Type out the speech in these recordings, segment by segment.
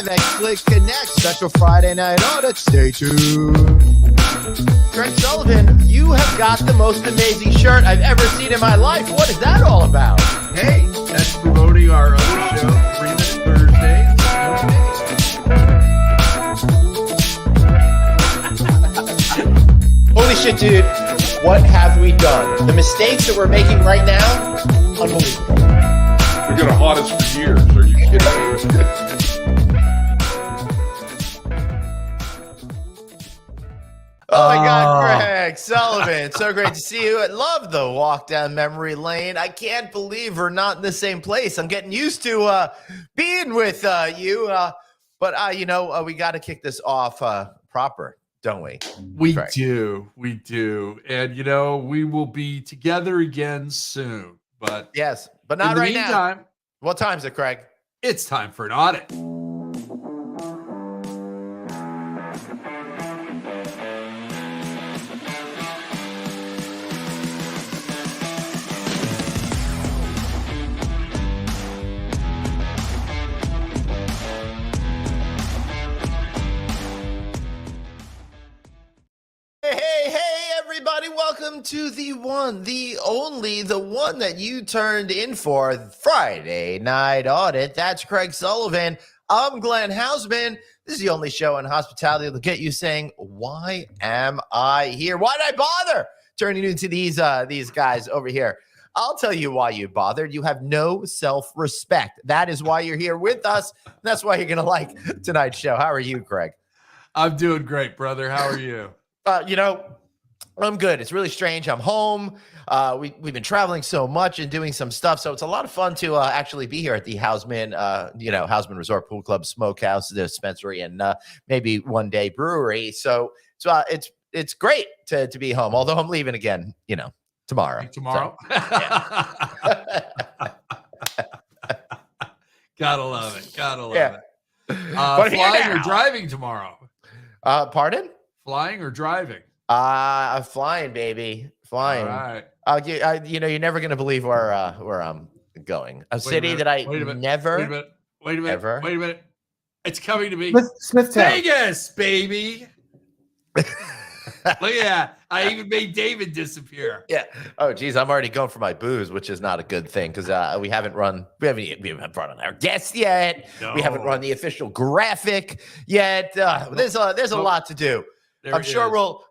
live at Click Connect, special Friday night audit. Stay tuned. Craig Sullivan, you have got the most amazing shirt I've ever seen in my life. What is that all about? Hey, that's promoting our other show, 3 Minute Thursday. Holy shit, dude. What have we done? The mistakes that we're making right now, unbelievable. We're going to haunt us for years. Are you kidding me? Oh my God, Craig Sullivan. So great to see you. I love the walk down memory lane. I can't believe we're not in the same place. I'm getting used to being with you. But we got to kick this off proper, don't we? We do. And, we will be together again soon. But yes, but not right now. What time is it, Craig? It's time for an audit. Welcome to the one, the only, the one that you turned in for Friday Night Audit. That's Craig Sullivan. I'm Glenn Hausman. This is the only show in hospitality that'll get you saying, why am I here? Why did I bother turning into these guys over here? I'll tell you why you bothered. You have no self-respect. That is why you're here with us. That's why you're going to like tonight's show. How are you, Craig? I'm doing great, brother. How are you? I'm good. It's really strange. I'm home. We've been traveling so much and doing some stuff. So it's a lot of fun to actually be here at the Hausman, Hausman Resort Pool Club Smokehouse, the dispensary, and maybe one day brewery. So it's great to be home, although I'm leaving again, tomorrow. Tomorrow? So, yeah. Gotta love it. It. Flying or driving tomorrow? Pardon? Flying or driving? I'm flying, baby. Flying. All right. You're never going to believe where I'm going. A city that I never. Wait a minute. It's coming to me. Smithtown. Vegas, baby. Look at that. I even made David disappear. Yeah. Oh, geez. I'm already going for my booze, which is not a good thing because we haven't run on our guests yet. No. We haven't run the official graphic yet. There's a lot to do. I'm sure we'll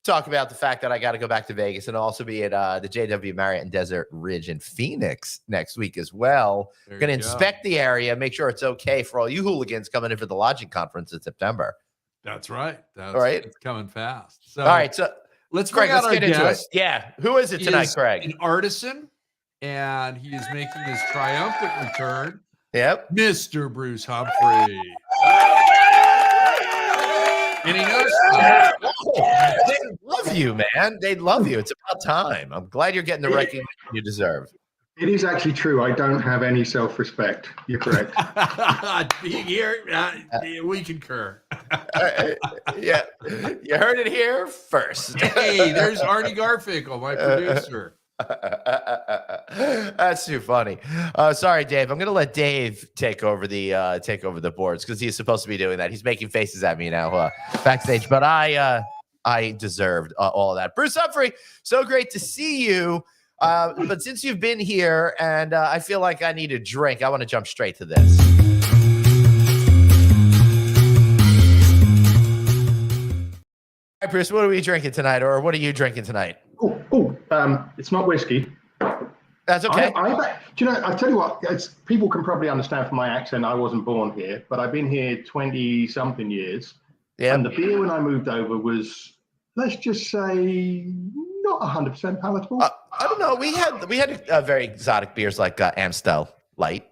talk about the fact that I got to go back to Vegas and also be at the JW Marriott in Desert Ridge in Phoenix next week as well. We're going to inspect the area, make sure it's okay for all you hooligans coming in for the lodging conference in September. That's right. All right. It's coming fast. So, all right. So let's get into it. Yeah. Who is it tonight, Craig? An artisan, and he is making his triumphant return. Yep. Mr. Bruce Humphrey. And he knows they love you, man. They love you. It's about time. I'm glad you're getting the recognition you deserve. It is actually true. I don't have any self-respect. You're correct. Being here, we concur. Yeah, you heard it here first. Hey, there's Arnie Garfinkel, my producer. That's too funny. Sorry, Dave. I'm gonna let Dave take over the boards because he's supposed to be doing that. He's making faces at me now backstage, but I deserved all of that. Bruce Humphrey, so great to see you. But since you've been here and I feel like I need a drink, I want to jump straight to this. All right, Bruce, what are we drinking tonight, or what are you drinking tonight? It's not whiskey. That's okay. I tell you what, people can probably understand from my accent, I wasn't born here, but I've been here 20-something years. Yeah. And the beer when I moved over was, let's just say, not 100% palatable. I don't know. We had very exotic beers like Amstel Light,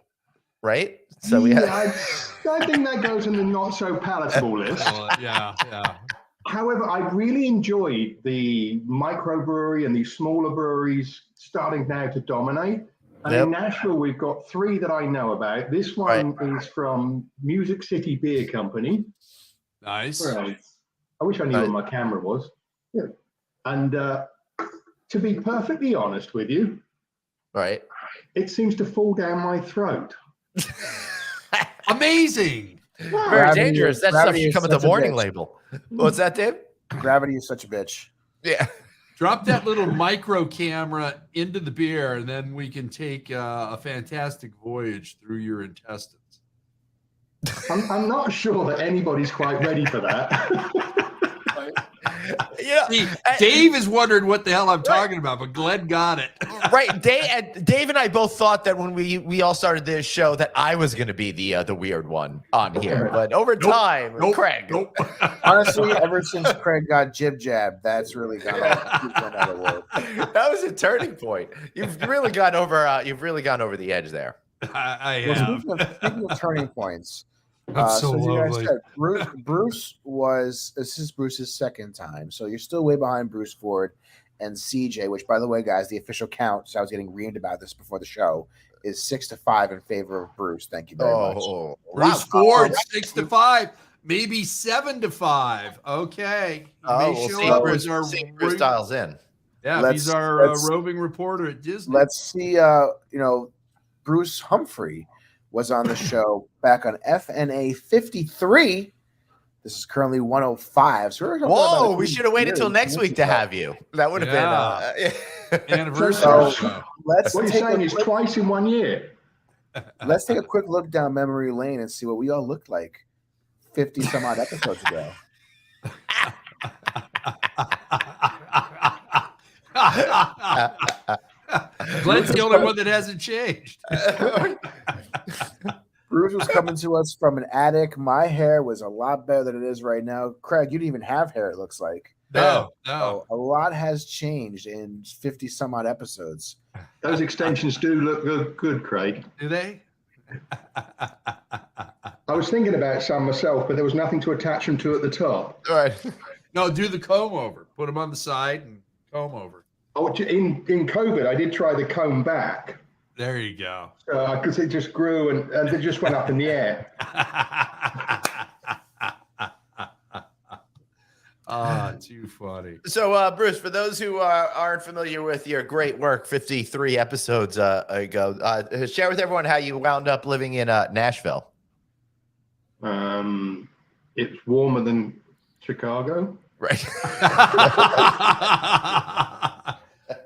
right? So we had. I think that goes in the not so palatable list. Yeah. However, I really enjoyed the microbrewery and these smaller breweries starting now to dominate. And in Nashville, we've got 3 that I know about. This one is from Music City Beer Company. Nice. Right. I wish I knew where my camera was. Yeah. And to be perfectly honest with you, right, it seems to fall down my throat. Amazing. Very dangerous. That stuff should come with the warning bitch. label. What's that, Dave? Gravity is such a bitch. Yeah. Drop that little micro camera into the beer, and then we can take a fantastic voyage through your intestines. I'm not sure that anybody's quite ready for that. Yeah, See, Dave is wondering what the hell I'm talking about, but Glenn got it. Right. Dave and I both thought that when we all started this show that I was going to be the weird one on here, but over time, Craig. Honestly, ever since Craig got jib jab, that's really gone another world. That was a turning point. You've really gone over. You've really gone over the edge there. I Well, have. speaking of turning points, That's so as you guys lovely. said, this is Bruce's second time, so you're still way behind Bruce Ford and CJ. Which, by the way, guys, the official count. So I was getting reamed about this before the show. Is 6-5 in favor of Bruce. Thank you very much. Bruce Ford 6-5, maybe 7-5. Okay, We'll see. Bruce dials in. Yeah, he's our roving reporter at Disney. Let's see. Bruce Humphrey was on the show back on FNA 53. This is currently 105. So whoa, we should have waited till next week to have you. That would have been anniversary. So, what you're saying is twice in 1 year. Let's take a quick look down memory lane and see what we all looked like 50 some odd episodes ago. Glenn's the only one that hasn't changed. Bruce was coming to us from an attic. My hair was a lot better than it is right now. Craig, you didn't even have hair, it looks like. No. So a lot has changed in 50 some odd episodes. Those extensions do look good, Craig. Do they? I was thinking about some myself, but there was nothing to attach them to at the top. All right. No, do the comb over. Put them on the side and comb over. Oh, in COVID, I did try the comb back There you go. because it just grew and it just went up in the air. Too funny. So, Bruce, for those who aren't familiar with your great work 53 episodes ago, share with everyone how you wound up living in Nashville. It's warmer than Chicago. Right.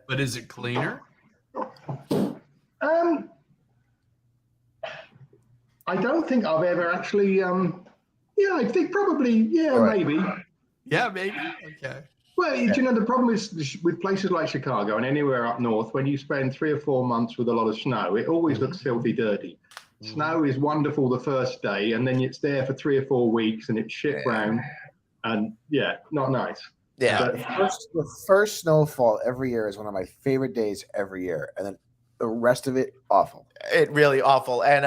But is it cleaner? I don't think I've ever actually. I think probably. Maybe. Yeah, maybe. Okay. Well, you know, the problem is with places like Chicago and anywhere up north, when you spend 3 or 4 months with a lot of snow, it always looks filthy dirty. Snow is wonderful the first day, and then it's there for 3 or 4 weeks, and it's shit brown, and not nice. Yeah. The first snowfall every year is one of my favorite days every year, and then the rest of it awful. It really awful. And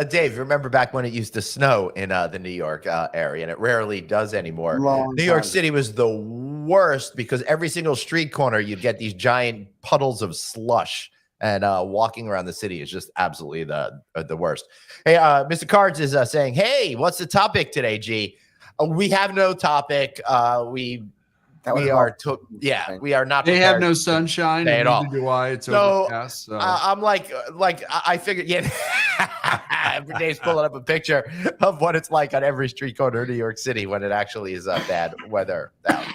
Dave, remember back when it used to snow in the New York area, and it rarely does anymore. New York City was the worst because every single street corner you'd get these giant puddles of slush, and walking around the city is just absolutely the worst. Hey, Mr. Cards is saying, "Hey, what's the topic today, G?" We have no topic. We are not. They have no sunshine at all. Neither do I. It's so overcast. So. I'm like I figured. Yeah, Dave's pulling up a picture of what it's like on every street corner in New York City when it actually is bad weather out.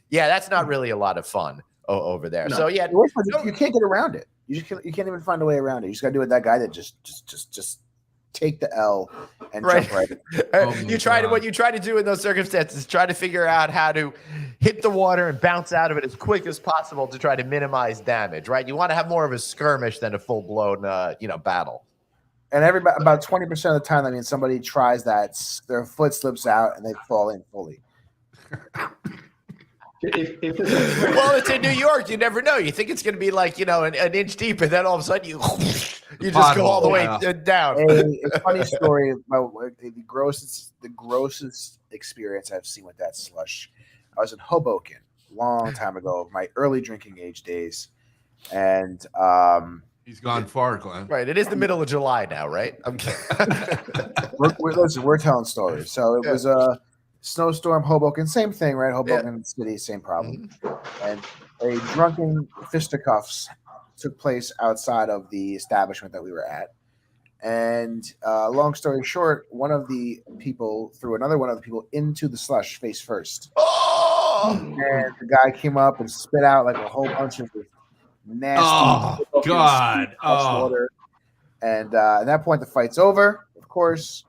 Yeah, that's not really a lot of fun over there. No. So yeah, you can't get around it. You can't even find a way around it. You just gotta do it. That guy that just take the L and jump right in. What you try to do in those circumstances is try to figure out how to hit the water and bounce out of it as quick as possible to try to minimize damage, right? You want to have more of a skirmish than a full-blown battle. And about 20% of the time, that means somebody tries that, their foot slips out and they fall in fully. Well, it's in New York. You never know. You think it's going to be like, an inch deep, and then all of a sudden you just go all the way down. A funny story about the grossest experience I've seen with that slush. I was in Hoboken a long time ago, my early drinking age days, and he's gone far, Glenn. Right. It is the middle of July now, right? We're telling stories. So it was a snowstorm, Hoboken, same thing, right? Hoboken City, same problem. Mm-hmm. And a drunken fisticuffs took place outside of the establishment that we were at. And long story short, one of the people threw another one of the people into the slush face first. Oh, And the guy came up and spit out like a whole bunch of this nasty God. water. And at that point, the fight's over. Of course,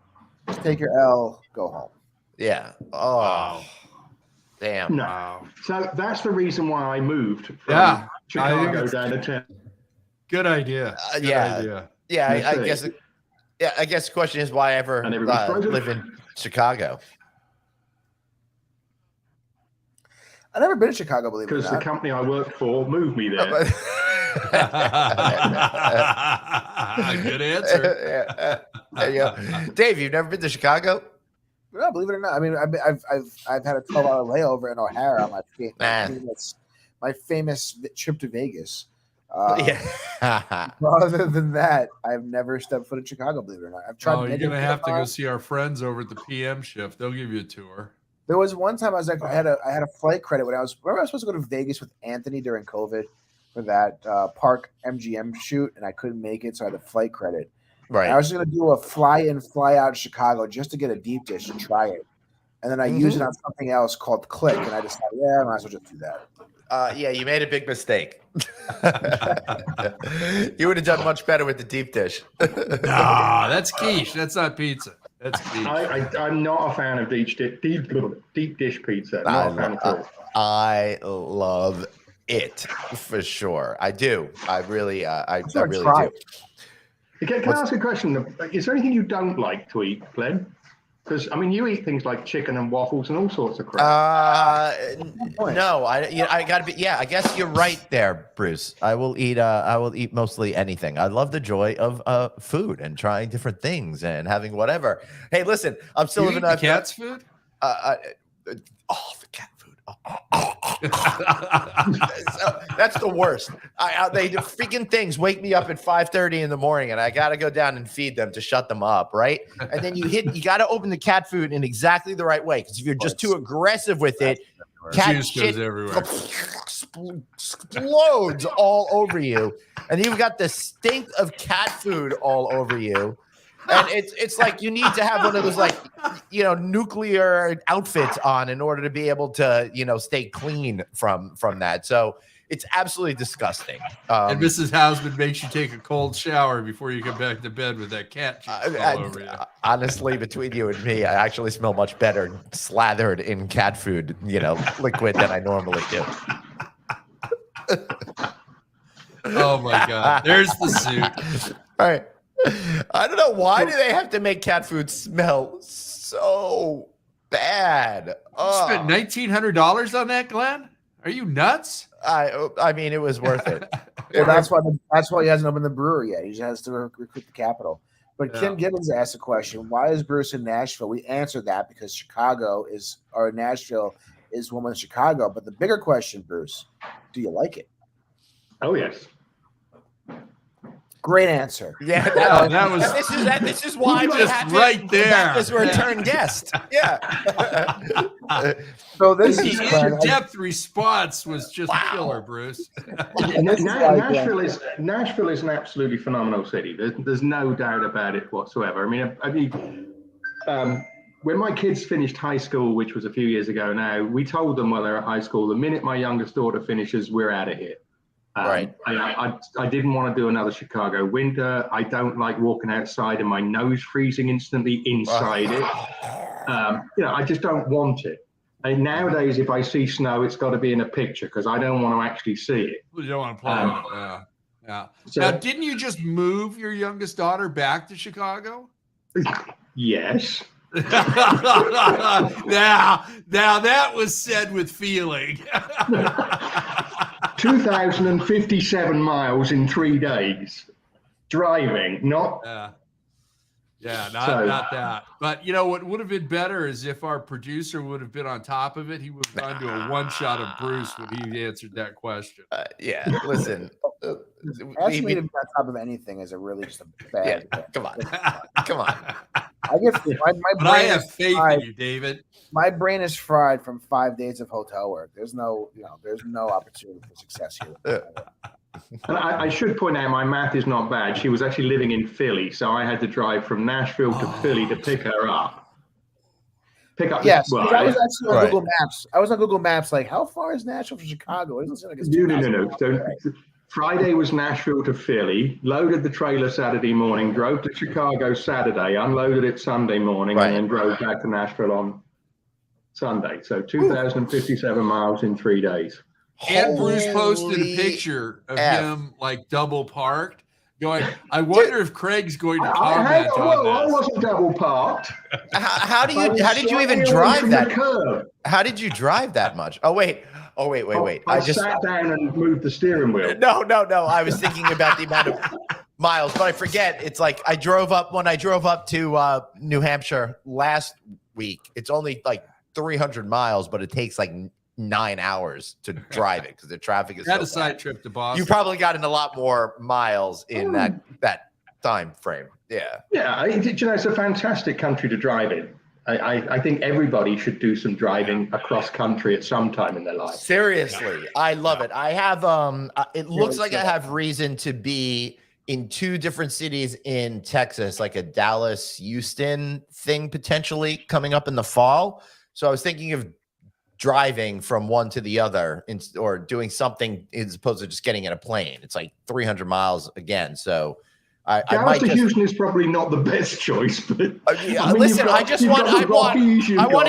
just take your L, go home. yeah. Oh, Wow. damn. No. Wow. So that's the reason why I moved from Chicago down to town. Good idea. Good idea. Yeah, I Let's see. guess. I guess the question is why ever And everybody's frozen. live in Chicago. I've never been to Chicago, believe it or Because the not. company I work for moved me there. Good answer. There you go. Dave, you've never been to Chicago? No, believe it or not. I mean, I've had a 12-hour layover in O'Hara on my famous trip to Vegas. Yeah. But other than that, I've never stepped foot in Chicago, believe it or not. I've tried. Oh, you're gonna have to go see our friends over at the PM shift. They'll give you a tour. There was one time I was like, I had a flight credit when I was supposed to go to Vegas with Anthony during COVID for that Park MGM shoot, and I couldn't make it, so I had a flight credit. Right. And I was just gonna do a fly in, fly out to Chicago just to get a deep dish and try it, and then I used it on something else called Click, and I decided, yeah, I might as well just do that. Yeah, you made a big mistake. You would have done much better with the deep dish. Nah, that's quiche. That's not pizza. That's quiche. I'm not a fan of deep dish pizza. Not a fan at all. I love it for sure. I do. I really do. Can I ask a question? Is there anything you don't like to eat, Glenn? Because I mean, you eat things like chicken and waffles and all sorts of crap. No, I gotta be. Yeah, I guess you're right there, Bruce. I will eat mostly anything. I love the joy of food and trying different things and having whatever. Hey, listen, I'm still living the cat's food. The cat food. So, that's the worst. The freaking things wake me up at 5:30 in the morning, and I gotta go down and feed them to shut them up, right? And then you gotta open the cat food in exactly the right way, because if you're just too aggressive with it, cat Juice shit goes everywhere. explodes all over you, and you've got the stink of cat food all over you. And it's like you need to have one of those nuclear outfits on in order to be able to stay clean from that. So it's absolutely disgusting. And Mrs. Hausman makes you take a cold shower before you come back to bed with that cat juice all over you. Honestly, between you and me, I actually smell much better slathered in cat food, liquid than I normally do. Oh my God! There's the suit. All right. I don't know, why do they have to make cat food smell so bad? You spent $1,900 on that, Glenn? Are you nuts? I mean, it was worth it. Well, that's why he hasn't opened the brewery yet. He just has to recruit the capital. But Kim Gibbons asked a question: why is Bruce in Nashville? We answered that because Nashville is one with Chicago. But the bigger question, Bruce, do you like it? Oh yes. Great anscer. Yeah, that was. This is why we just had right there. That was a return guest. Yeah. So this The is in-depth response was just killer, Bruce. Nashville is an absolutely phenomenal city. There's no doubt about it whatsoever. I mean, when my kids finished high school, which was a few years ago now, we told them while they were at high school, the minute my youngest daughter finishes, we're out of here. Right. I didn't want to do another Chicago winter. I don't like walking outside and my nose freezing instantly inside it. I just don't want it. And nowadays, if I see snow, it's got to be in a picture because I don't want to actually see it. You don't want to play it. Yeah. So, now, didn't you just move your youngest daughter back to Chicago? Yes. Now that was said with feeling. 2,057 miles in 3 days driving, not. Not that. But what would have been better is if our producer would have been on top of it. He would have gone to a one shot of Bruce when he answered that question. Listen. Asking me to be on top of anything is really just a bad. Yeah, come on. I have faith in you, David. My brain is fried from 5 days of hotel work. There's no opportunity for success here. And I should point out, my math is not bad. She was actually living in Philly, so I had to drive from Nashville to Philly to pick her up. Yes, well, I was actually on Right. Google Maps. I was on Google Maps, like, how far is Nashville from Chicago? It doesn't seem like it's No. So Friday was Nashville to Philly, loaded the trailer Saturday morning, drove to Chicago Saturday, unloaded it Sunday morning, Right. and then drove back to Nashville on Sunday. So 2,057 miles in 3 days. And Bruce posted a Holy picture of F. him like double parked, going, I wonder if Craig's going to I comment on this. wasn't double parked. How did you even drive that? How did you drive that much? Oh wait. I just sat down and moved the steering wheel. No. I was thinking about the amount of miles, but I forget. It's like when I drove up to New Hampshire last week. It's only like 300 miles, but it takes like 9 hours to drive it because the traffic is. Had so a side bad. trip to Boston. You probably got in a lot more miles in that time frame. Yeah. Yeah, it's a fantastic country to drive in. I think everybody should do some driving across country at some time in their life. Seriously, I love it. I have it looks like I have reason to be in 2 different cities in Texas, like a Dallas, Houston thing potentially coming up in the fall. So I was thinking of driving from one to the other or doing something as opposed to just getting in a plane. It's like 300 miles again. So I might to Houston is probably not the best choice, but listen, I want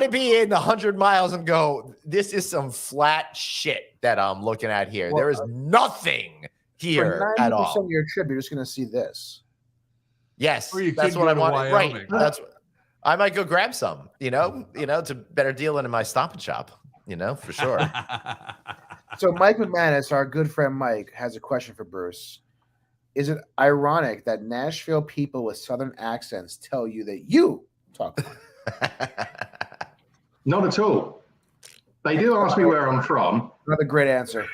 to be in 100 miles and go, this is some flat shit that I'm looking at here. There is nothing here at all. For 90% of your trip, you're just going to see this. Yes, Or you that's could what I go to want. Right. Wyoming. I might go grab some, it's a better deal than in my Stop and Shop, for sure. So Mike McManus, our good friend Mike, has a question for Bruce. Is it ironic that Nashville people with Southern accents tell you that you talk funny? Not at all. They do ask me where I'm from. Another great answer.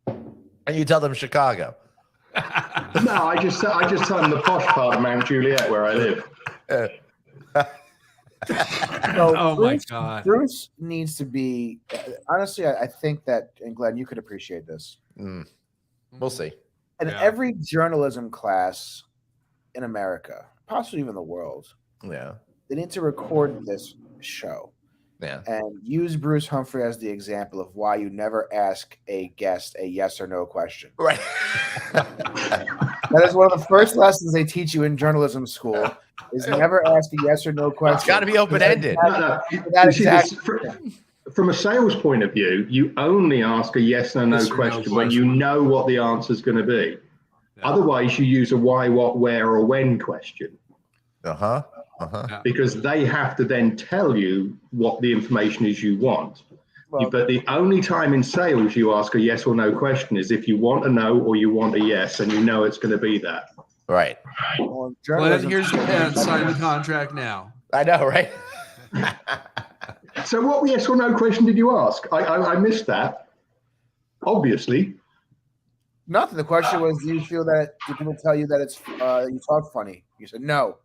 And you tell them Chicago. No, I just tell them the posh part of Mount Juliet where I live. Oh my God. Bruce needs to be, honestly, I think that, and Glenn, you could appreciate this. We'll see. In every journalism class in America, possibly even the world, they need to record this show and use Bruce Humphrey as the example of why you never ask a guest a yes or no question. Right. That is one of the first lessons they teach you in journalism school is never ask a yes or no question. It's got to be open-ended. From a sales point of view, you only ask a yes or no question when you know what the answer is going to be. Yeah. Otherwise, you use a why, what, where, or when question. Because they have to then tell you what the information is you want. Well, but the only time in sales you ask a yes or no question is if you want a no or you want a yes, and you know it's going to be that. Right. Well, here's your pen. Sign the contract now. I know, right? So what yes or no question did you ask? I missed that. Obviously. Nothing. The question was, do you feel that people tell you that it's you talk funny? You said no.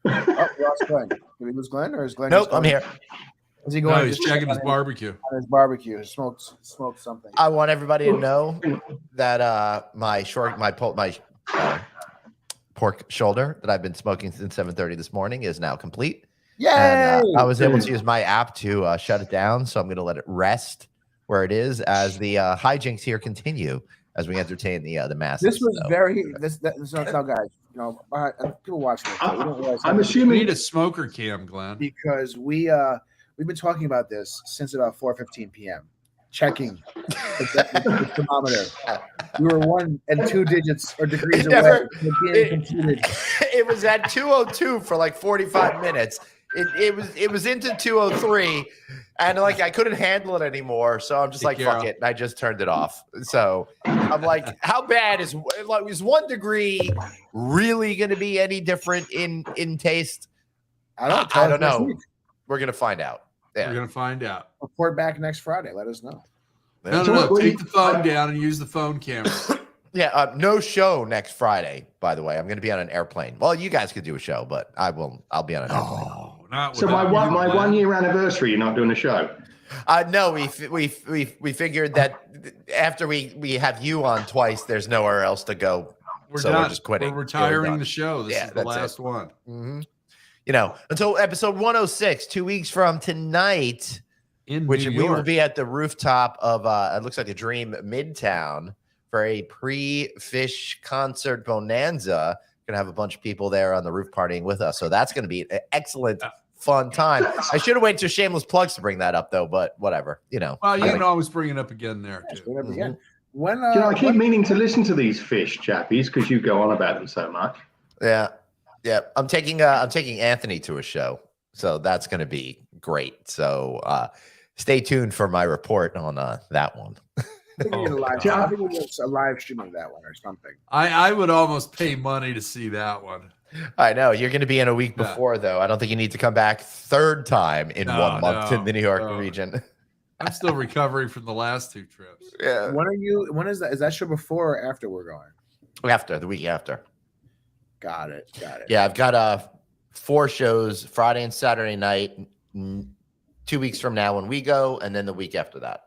Oh, we lost Glenn. Did we lose Glenn or is Glenn? Nope, I'm here. Is he going? No, he's checking his barbecue. On his barbecue. Smoked something. I want everybody to know that my pork shoulder that I've been smoking since 7:30 this morning is now complete. Yay! And I was able to use my app to shut it down, so I'm going to let it rest where it is as the hijinks here continue as we entertain the masses. This was no, guys. People watching. I'm assuming we need a smoker cam, Glenn, because we've been talking about this since about 4:15 p.m. Checking the thermometer. We were 1 and 2 digits or degrees away from being computed. It was at 202 for like 45 minutes. It was into 203, and like I couldn't handle it anymore. So I'm just like, fuck it. And I just turned it off. So I'm like, how bad is 1 degree really going to be any different in taste? I don't know. We're gonna find out. Yeah. We're gonna find out. Report back next Friday. Let us know. No. Take the phone down and use the phone camera. Yeah, no show next Friday, by the way. I'm going to be on an airplane. Well, you guys could do a show, but I'll be on an airplane. Not so my 1 year anniversary, you're not doing a show? No, we figured that after we have you on twice, there's nowhere else to go. We're So done. we're just quitting. We're retiring done. the show. This is the that's last it. one. Mhm. You know, until episode 106, 2 weeks from tonight, In which New we will York. be at the rooftop of it looks like a Dream Midtown for a pre-fish concert bonanza. Gonna have a bunch of people there on the roof partying with us, so that's gonna be an excellent, fun time. I should have waited to shameless plugs to bring that up though, but whatever, you know. Well, you can always bring it up again there too. Again. When You know, I keep meaning to listen to these fish chappies because you go on about them so much. Yeah. I'm taking Anthony to a show, so that's going to be great. So stay tuned for my report on that one. I think we need a live stream of that one or something. I would almost pay money to see that one. I know you're going to be in a week before, though. I don't think you need to come back third time in 1 month to the New York region. I'm still recovering from the last 2 trips. Yeah. When is that? Is that show before or after we're going? After the week after. Got it. Yeah, I've got 4 shows Friday and Saturday night. 2 weeks from now when we go, and then the week after that.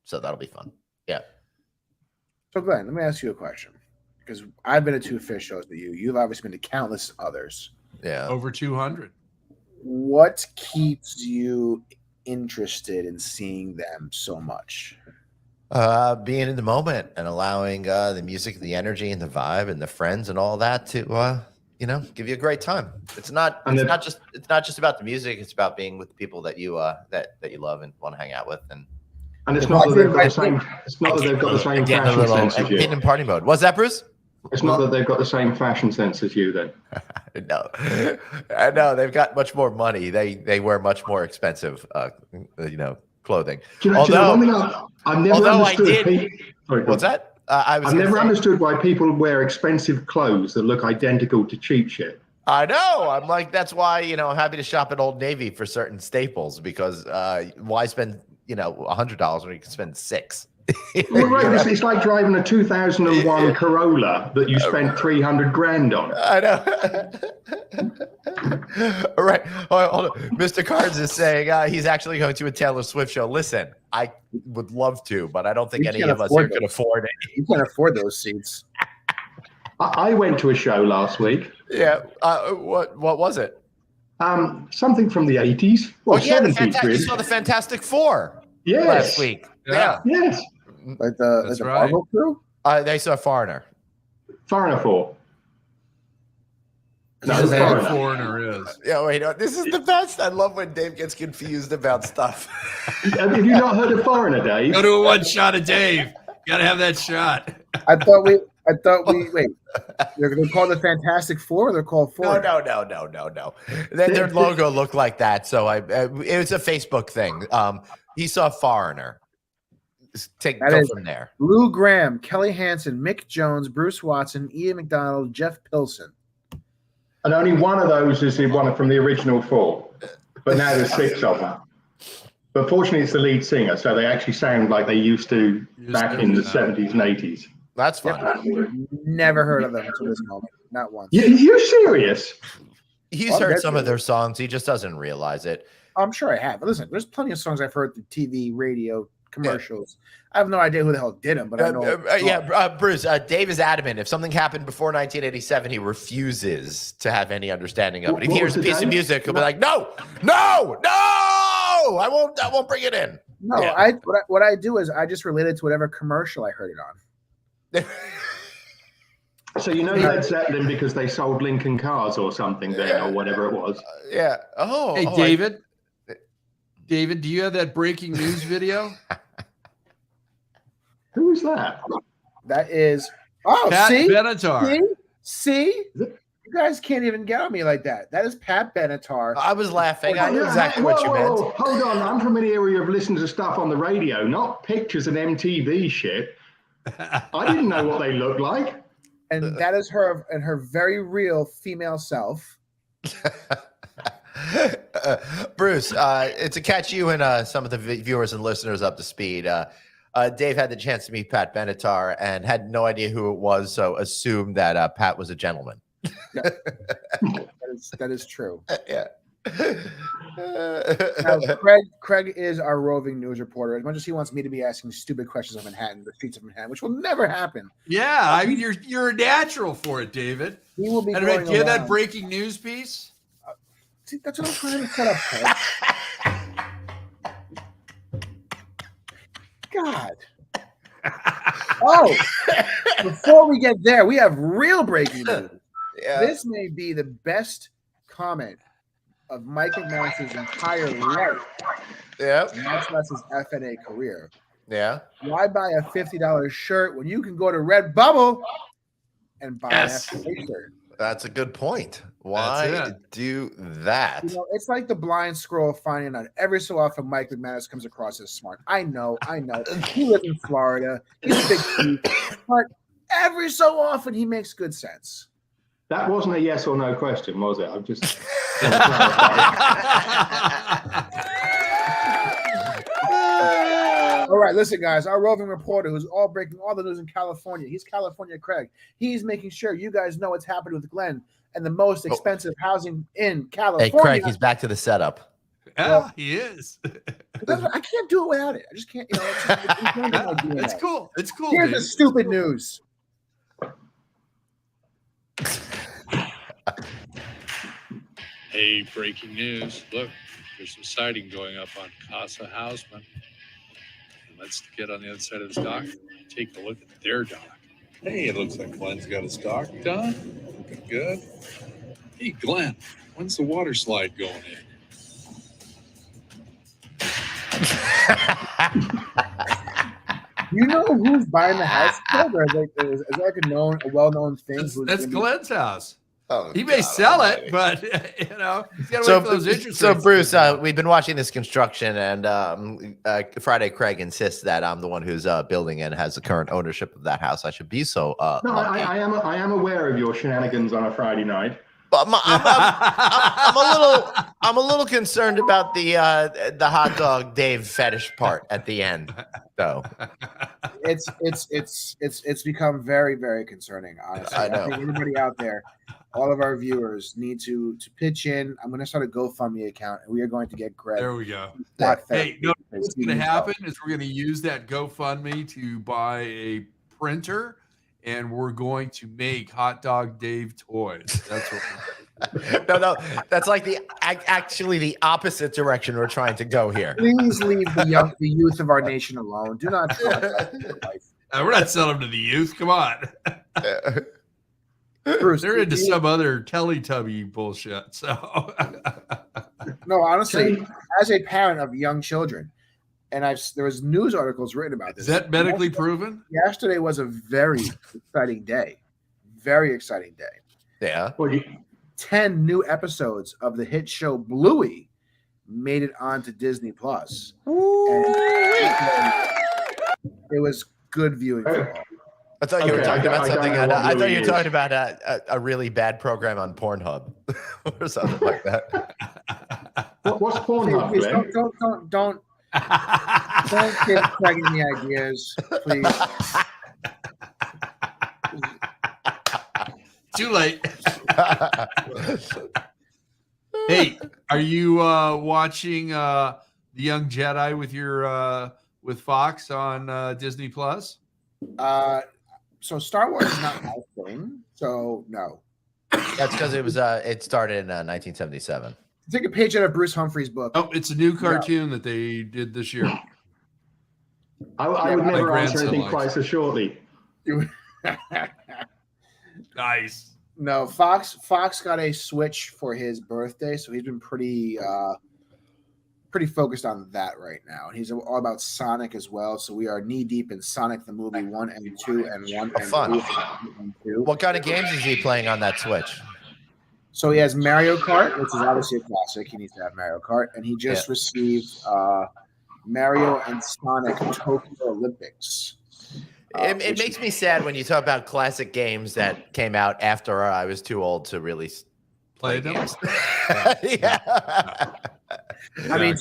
So that'll be fun. Yeah. So Glenn, let me ask you a question, because I've been to 2 fish shows with you. You've obviously been to countless others. Yeah. Over 200. What keeps you interested in seeing them so much? Being in the moment and allowing the music, the energy, and the vibe, and the friends, and all that to give you a great time. It's not just about the music. It's about being with the people that you that you love and want to hang out with. And it's not that they've got the same. It's not that they've got the same fashion sense as you. Getting in party mode. What's that, Bruce? It's not that they've got the same fashion sense as you. Then. No, I know they've got much more money. They wear much more expensive, clothing. I've never understood. What's that? I've never understood why people wear expensive clothes that look identical to cheap shit. I know. I'm like, that's why, I'm happy to shop at Old Navy for certain staples, because why spend, $100 when you can spend $6? Well, right. It's like driving a 2001 Corolla that you spent $300,000 on. I know. All right. Hold on. Mr. Cards is saying he's actually going to a Taylor Swift show. Listen, I would love to, but I don't think any of us here could afford it. You can't afford those seats. I went to a show last week. Yeah. What was it? Something from the 80s. Well, 70s, really. You saw the Fantastic Four last week. Yeah. Yes. Like the Marvel crew? They saw Foreigner. Foreigner 4. No, Foreigner is. Yeah, wait. This is the best. I love when Dave gets confused about stuff. Have you not heard of Foreigner, Dave? Go to a one shot of Dave. Got to have that shot. I thought we wait. They're called the Fantastic Four. Or they're called Four. No. Their logo looked like that, so it was a Facebook thing. He saw Foreigner. Go from there. Lou Graham, Kelly Hansen, Mick Jones, Bruce Watson, Ian McDonald, Jeff Pilson. And only one of those is the one from the original 4. But now there's 6 of them. But fortunately, it's the lead singer, so they actually sound like they used to back in the 70s and 80s. That's fun. Never heard of them until this moment. Not once. You serious? He's heard some of their songs. He just doesn't realize it. I'm sure I have. But listen, there's plenty of songs I've heard through TV, radio, commercials. Yeah. I have no idea who the hell did them, but I know. Bruce, Dave is adamant. If something happened before 1987, he refuses to have any understanding of it. If he hears a piece of music, he'll be like, no, I won't bring it in. No, yeah. What I do is I just relate it to whatever commercial I heard it on. So Led Zeppelin because they sold Lincoln cars or something there or whatever it was. Yeah. Hey, David. David, do you have that breaking news video? Who is that? That is Pat Benatar. See? You guys can't even get on me like that. That is Pat Benatar. I was laughing. I knew exactly what you meant. Hold on. I'm from an area of listening to stuff on the radio, not pictures and MTV shit. I didn't know what they looked like. And that is her and her very real female self. Bruce, to catch you and some of the viewers and listeners up to speed, Dave had the chance to meet Pat Benatar and had no idea who it was, so assumed that Pat was a gentleman. That is true. Yeah. Now, Craig is our roving news reporter. As much as he wants me to be asking stupid questions of Manhattan, the streets of Manhattan, which will never happen. Yeah, I mean, you're a natural for it, David. He will be And going do you have that around. breaking news piece? See, that's what I'm trying to set up, Craig. God. Oh, before we get there, we have real breaking news. Yeah. This may be the best comment of Mike McManus's entire life. Yep. Much less his FNA career. Yeah. Why buy a $50 shirt when you can go to Redbubble and buy an FNA shirt? That's a good point. Why do that? You know, it's like the blind squirrel finding out every so often Mike McManus comes across as smart. I know. He lives in Florida. He's a big dude, but every so often he makes good sense. That wasn't a yes or no question, was it? I'm just. All right, listen, guys. Our roving reporter who's all breaking all the news in California. He's California Craig. He's making sure you guys know what's happening with Glenn and the most expensive housing in California. Hey, Craig, he's back to the setup. Yeah, Well, he is. I can't do it without it. I just can't. You know, It's cool. It's cool. Here's dude. the stupid news. Hey, breaking news. Look, there's some sighting going up on Casa Houseman. And let's get on the other side of this dock and take a look at their dock. Hey, it looks like Glenn's got his dock done. Looking good. Hey, Glenn, when's the water slide going in? You know who's buying the house? Or is it like a well-known thing? That's Glenn's house. Oh, He may sell it, but you know, he's got to wait for those interest rates. Bruce, we've been watching this construction, and Friday Craig insists that I'm the one who's building and has the current ownership of that house. I should be so. No, I am aware of your shenanigans on a Friday night. But I'm a little concerned about the hot dog Dave fetish part at the end, though. It's become very, very concerning. Honestly, I know. think anybody out there, all of our viewers need to pitch in. I'm going to start a GoFundMe account, and we are going to get Greg. There we go. Not Hey, fed. what's going to happen is we're going to use that GoFundMe to buy a printer, and we're going to make Hot Dog Dave toys. That's what we're No, that's like actually the opposite direction we're trying to go here. Please leave the youth of our nation alone. Do not try that life. we're not selling them to the youth. Come on. Bruce, They're into some other Teletubby bullshit. So no, honestly, as a parent of young children, and there was news articles written about this. Is that medically proven? Yesterday was a very exciting day. Very exciting day. Yeah. 10 new episodes of the hit show Bluey made it onto Disney Plus. It was good viewing for all. I thought you were talking about something. I thought you were talking about. about a really bad program on Pornhub or something like that. What's Pornhub, Please, Glenn? don't give Craig any ideas, please. Too late. Hey, are you watching The Young Jedi with your with Fox on Disney Plus? So Star Wars is not my thing, so no. That's because it started in 1977. Take a page out of Bruce Humphrey's book. Oh, it's a new cartoon that they did this year. I would never my answer grandson anything likes quite so shortly. Nice. No, Fox got a Switch for his birthday, so he's been pretty focused on that right now. He's all about Sonic as well, so we are knee deep in Sonic the movie 1 and 2 and 1 and Fun. 2 and 2. What kind of games is he playing on that Switch? So he has Mario Kart, which is obviously a classic. He needs to have Mario Kart, and he just received Mario and Sonic Tokyo Olympics. It makes me sad when you talk about classic games that came out after I was too old to really play them. games. Yeah. I mean,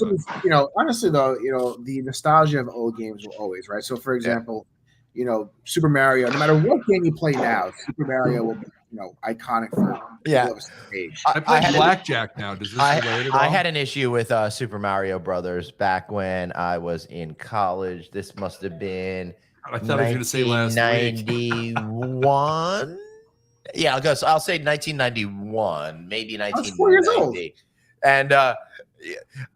honestly though, the nostalgia of old games will always, right? So for example, Super Mario. No matter what game you play now, Super Mario will be iconic for Yeah. the stage. I play had blackjack now. Does this relate at all? I had an issue with Super Mario Brothers back when I was in college. This must have been I thought I was going to say last week. 1991. Yeah, I'll say 1991, maybe I was 4 years old. 1990. And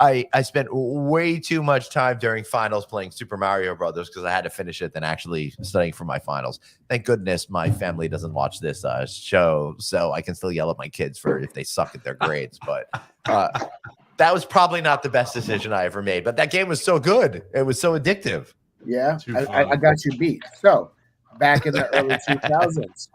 I spent way too much time during finals playing Super Mario Brothers because I had to finish it than actually studying for my finals. Thank goodness my family doesn't watch this show, so I can still yell at my kids for if they suck at their grades. But that was probably not the best decision I ever made. But that game was so good. It was so addictive. Yeah, I got you beat. So back in the early 2000s,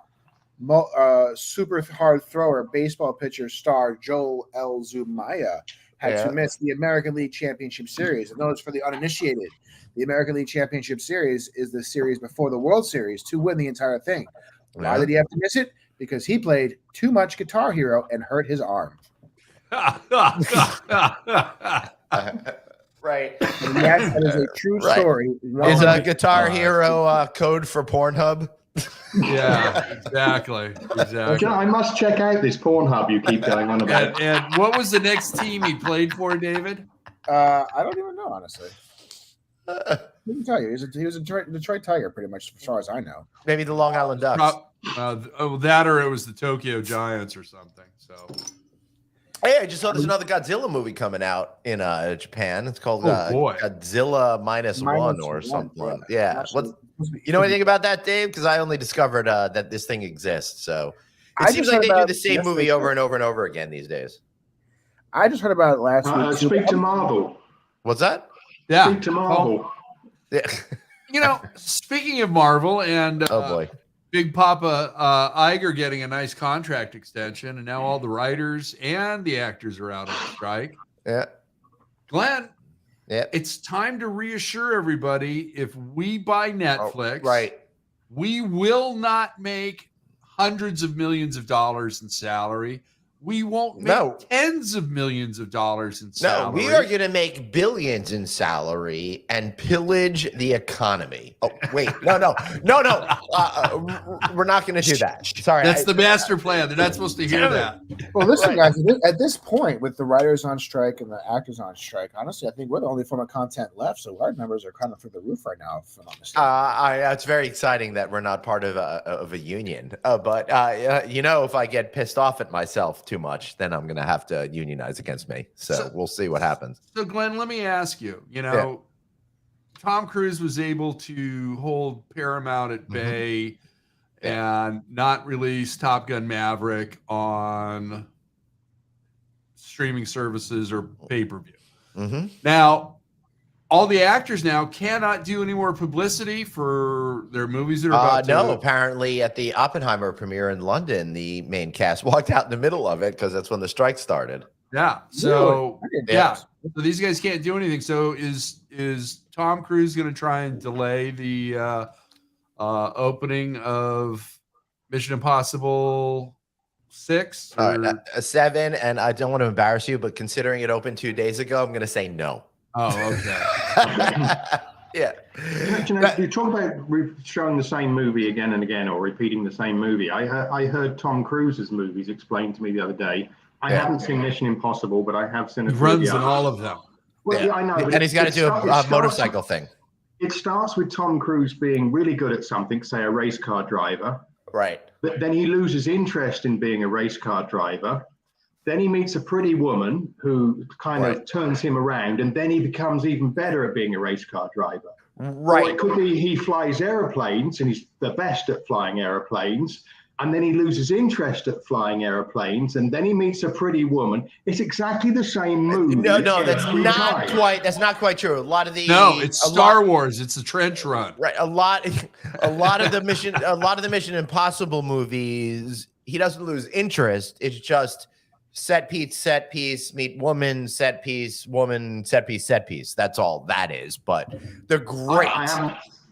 super hard thrower, baseball pitcher star Joel L. Zumaya had to miss the American League Championship Series. And those for the uninitiated, the American League Championship Series is the series before the World Series to win the entire thing. Why did he have to miss it? Because he played too much Guitar Hero and hurt his arm. Right. And yes, that is a true story. Is a Guitar Hero code for Pornhub? Yeah, exactly. I must check out this Pornhub you keep going on about. And what was the next team he played for, David? I don't even know, honestly. I can tell you. He was a Detroit Tiger, pretty much, as far as I know. Maybe the Long Island Ducks. That or it was the Tokyo Giants or something. So. Hey, I just saw there's another Godzilla movie coming out in Japan. It's called Godzilla -1 or something. Boy. Yeah. You know anything about that, Dave? Because I only discovered that this thing exists. So it seems like they do the same movie over and over and over again these days. I just heard about it last week. Speak to Marvel. What's that? Yeah. Speak to Marvel. Yeah. Speaking of Marvel and oh boy. Big Papa Iger getting a nice contract extension, and now all the writers and the actors are out on strike. Yeah. Glenn, yeah, it's time to reassure everybody, if we buy Netflix, we will not make hundreds of millions of dollars in salary. We won't make tens of millions of dollars in salary. No, we are going to make billions in salary and pillage the economy. Oh, wait. No. We're not going to do that. Sorry. That's the master plan. They're not supposed to hear that. Well, listen, guys, at this point, with the writers on strike and the actors on strike, honestly, I think we're the only form of content left. So our numbers are kind of through the roof right now, if I'm not mistaken. It's very exciting that we're not part of a union. But if I get pissed off at myself too much, then I'm going to have to unionize against me. So we'll see what happens. So, Glenn, let me ask you, Tom Cruise was able to hold Paramount at bay and not release Top Gun Maverick on streaming services or pay-per-view. Now, all the actors now cannot do any more publicity for their movies that are about No, apparently at the Oppenheimer premiere in London, the main cast walked out in the middle of it because that's when the strike started. Yeah. So so these guys can't do anything. So is Tom Cruise going to try and delay the opening of Mission Impossible 6? 7, and I don't want to embarrass you, but considering it opened 2 days ago, I'm going to say no. Oh, okay. Yeah. You talk about showing the same movie again and again, or repeating the same movie. I heard Tom Cruise's movies explained to me the other day. I haven't seen Mission Impossible, but I have seen it. He runs in all of them. Well, I know. And he's got to do a motorcycle thing. It starts with Tom Cruise being really good at something, say a race car driver. Right. But then he loses interest in being a race car driver. Then he meets a pretty woman who kind of turns him around, and then he becomes even better at being a race car driver. Right. Or it could be he flies airplanes, and he's the best at flying airplanes, and then he loses interest at flying airplanes, and then he meets a pretty woman. It's exactly the same movie. No, that's not quite true. A lot of the it's Star Wars. It's a trench run. Right. A lot of the Mission Impossible movies, he doesn't lose interest. It's just set piece, meet woman, set piece, woman, set piece. That's all that is. But they're great.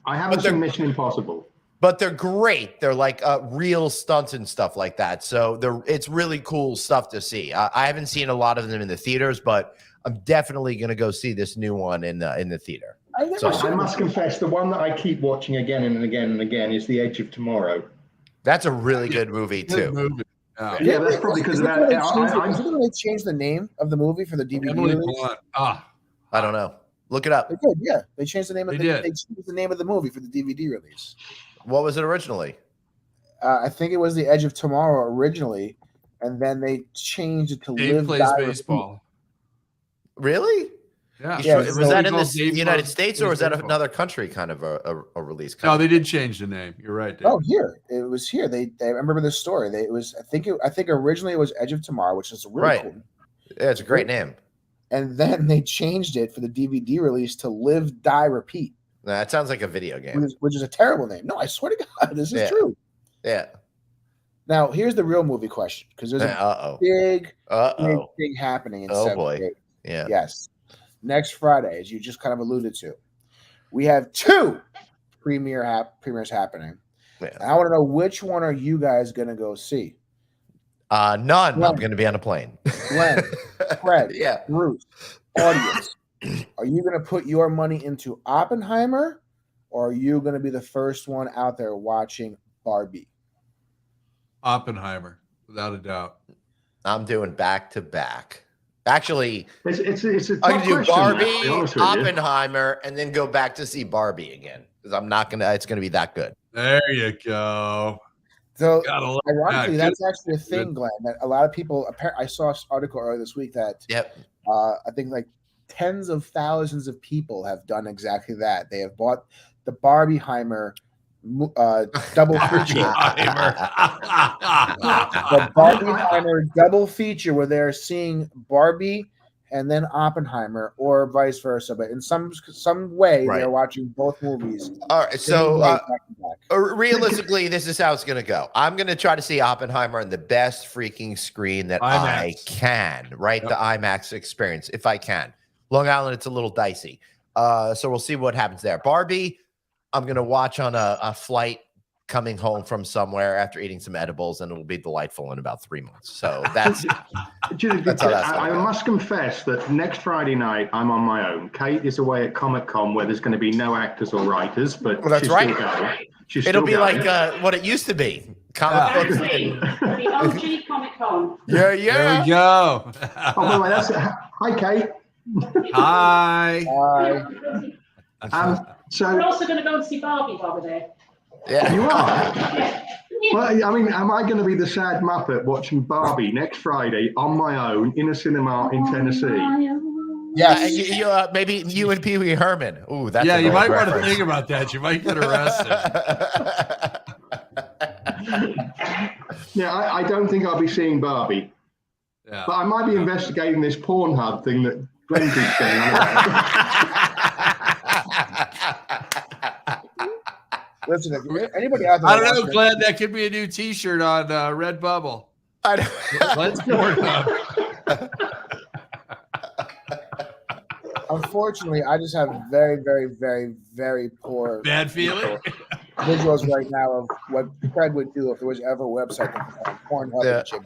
I haven't seen Mission Impossible. But they're great. They're like real stunts and stuff like that. So it's really cool stuff to see. I haven't seen a lot of them in the theaters, but I'm definitely going to go see this new one in the theater. I must confess, the one that I keep watching again and again and again is The Edge of Tomorrow. That's a really good movie too. Good movie. Yeah, that's probably because of that. Is it when they changed the name of the movie for the DVD Emily release? Blunt. I don't know. Look it up. They did, yeah. They changed the name of They they changed the name of the movie for the DVD release. What was it originally? I think it was The Edge of Tomorrow originally, and then they changed it to Dave Live plays Die baseball. Really? Yeah. Yeah, Was so that he in goes the Dave United plays States or was that baseball. another country kind of a release? No, they did change the name. You're right, Dave. Oh, here it was here. They I remember this story. I think originally it was Edge of Tomorrow, which is really cool. Yeah, it's a great name. And then they changed it for the DVD release to Live, Die, Repeat. That sounds like a video game. Which is a terrible name. No, I swear to God, this is true. Yeah. Now, here's the real movie question, because there's a big thing happening in 7 days. Yeah. Yes. Next Friday, as you just kind of alluded to, we have 2 premieres happening. Yeah. And I want to know, which one are you guys going to go see? None. Glenn. I'm going to be on a plane. Glenn, Fred, Yeah. Bruce, audience. Are you going to put your money into Oppenheimer, or are you going to be the first one out there watching Barbie? Oppenheimer, without a doubt. I'm doing back to back. Actually, it's a I can do question, Barbie, to be honest with you. Oppenheimer, and then go back to see Barbie again because I'm not gonna. It's gonna be that good. There you go. So, Gotta love ironically, that. that's actually a thing, Glenn, that a lot of people. I saw an article earlier this week that I think like tens of thousands of people have done exactly that. They have bought the Barbieheimer double feature. The Barbieheimer double feature where they're seeing Barbie and then Oppenheimer, or vice versa. But in some way, they're watching both movies. All right, so realistically, this is how it's going to go. I'm going to try to see Oppenheimer on the best freaking screen that I can, right? Yep. The IMAX experience, if I can. Long Island, it's a little dicey. So we'll see what happens there. Barbie, I'm going to watch on a flight coming home from somewhere after eating some edibles, and it'll be delightful in about 3 months. So that's I must confess that next Friday night I'm on my own. Kate is away at Comic-Con where there's going to be no actors or writers, but that's right. It'll be going. like what it used to be. Comic books. The OG Comic-Con. Yeah. There we go. Oh, by the way, hi, Kate. Hi. So we're also going to go and see Barbie over there. Yeah, you are. Well, I mean, am I going to be the sad Muppet watching Barbie next Friday on my own in a cinema in Tennessee? Yes. Maybe you and Pee Wee Herman. Ooh, that's you might want to reference. think about that. You might get arrested. Yeah, I don't think I'll be seeing Barbie. Yeah. But I might be investigating this Pornhub thing that Glenn keeps saying on about. Listen, if anybody out there, I don't know, Glenn. That could be a new T-shirt on Redbubble. Let's go. Unfortunately, I just have very, very, very, very poor bad feeling visuals right now of what Fred would do if there was ever a website that Pornhub.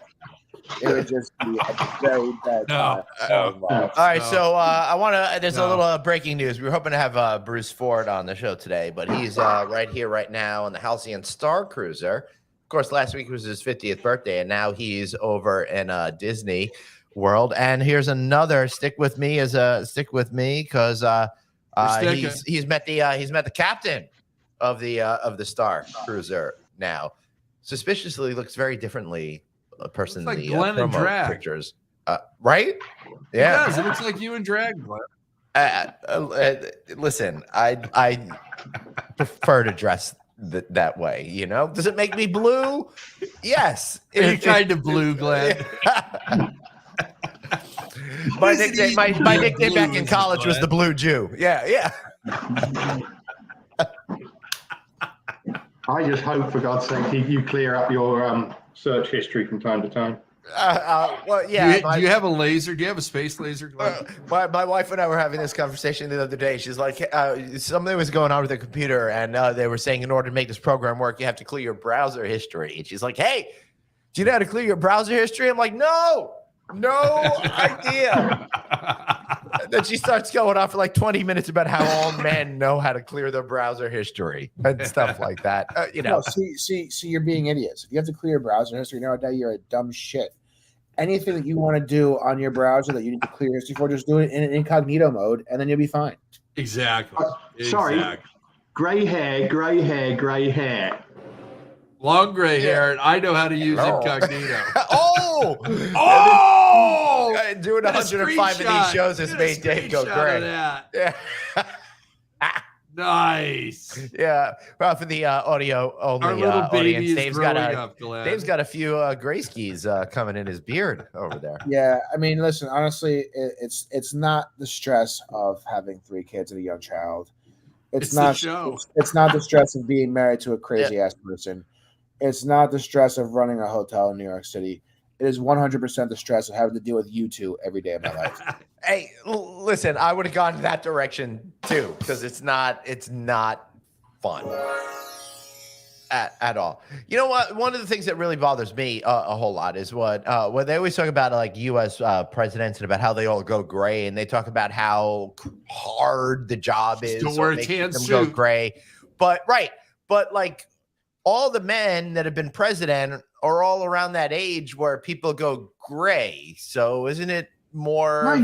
It would just be a very bad time. All right, so I want to. There's a little breaking news. We were hoping to have Bruce Ford on the show today, but he's right here, right now, on the Halcyon Star Cruiser. Of course, last week was his 50th birthday, and now he's over in Disney World. And here's another stick with me because he's met the captain of the Star Cruiser now. Suspiciously looks very differly. A person like in the Glenn and promo Drag. pictures, right? Yeah, it does. It looks like you and Drag. Listen, I prefer to dress that way. You know, does it make me blue? Yes. You're kind of blue, Glenn. my nickname back in college was the Blue Jew. Yeah. I just hope, for God's sake, you clear up your search history from time to time. Well, yeah. Do you have a laser? Do you have a space laser, Glenn? My wife and I were having this conversation the other day. She's like, something was going on with the computer, and they were saying in order to make this program work, you have to clear your browser history. And she's like, hey, do you know how to clear your browser history? I'm like, no idea. Then she starts going on for like 20 minutes about how all men know how to clear their browser history and stuff like that. No, see, you're being idiots. If you have to clear your browser history nowadays, you're a dumb shit. Anything that you want to do on your browser that you need to clear history for, just do it in an incognito mode, and then you'll be fine. Exactly. Sorry. Gray hair. Long gray hair, and I know how to use incognito. Oh! Doing 105 of these shows has made Dave go gray. Yeah. Nice. Yeah. Well, for the audio only audience, Dave's got a few gray skis coming in his beard over there. Yeah, I mean, listen, honestly, it's not the stress of having 3 kids and a young child. It's not the stress of being married to a crazy ass person. It's not the stress of running a hotel in New York City. It is 100% the stress of having to deal with you two every day of my life. Hey, listen, I would have gone that direction too, because it's not fun at all. You know what? One of the things that really bothers me a whole lot is when they always talk about like U.S. Presidents and about how they all go gray, and they talk about how hard the job is to make them go gray. But like all the men that have been president are all around that age where people go gray. So isn't it more? Well,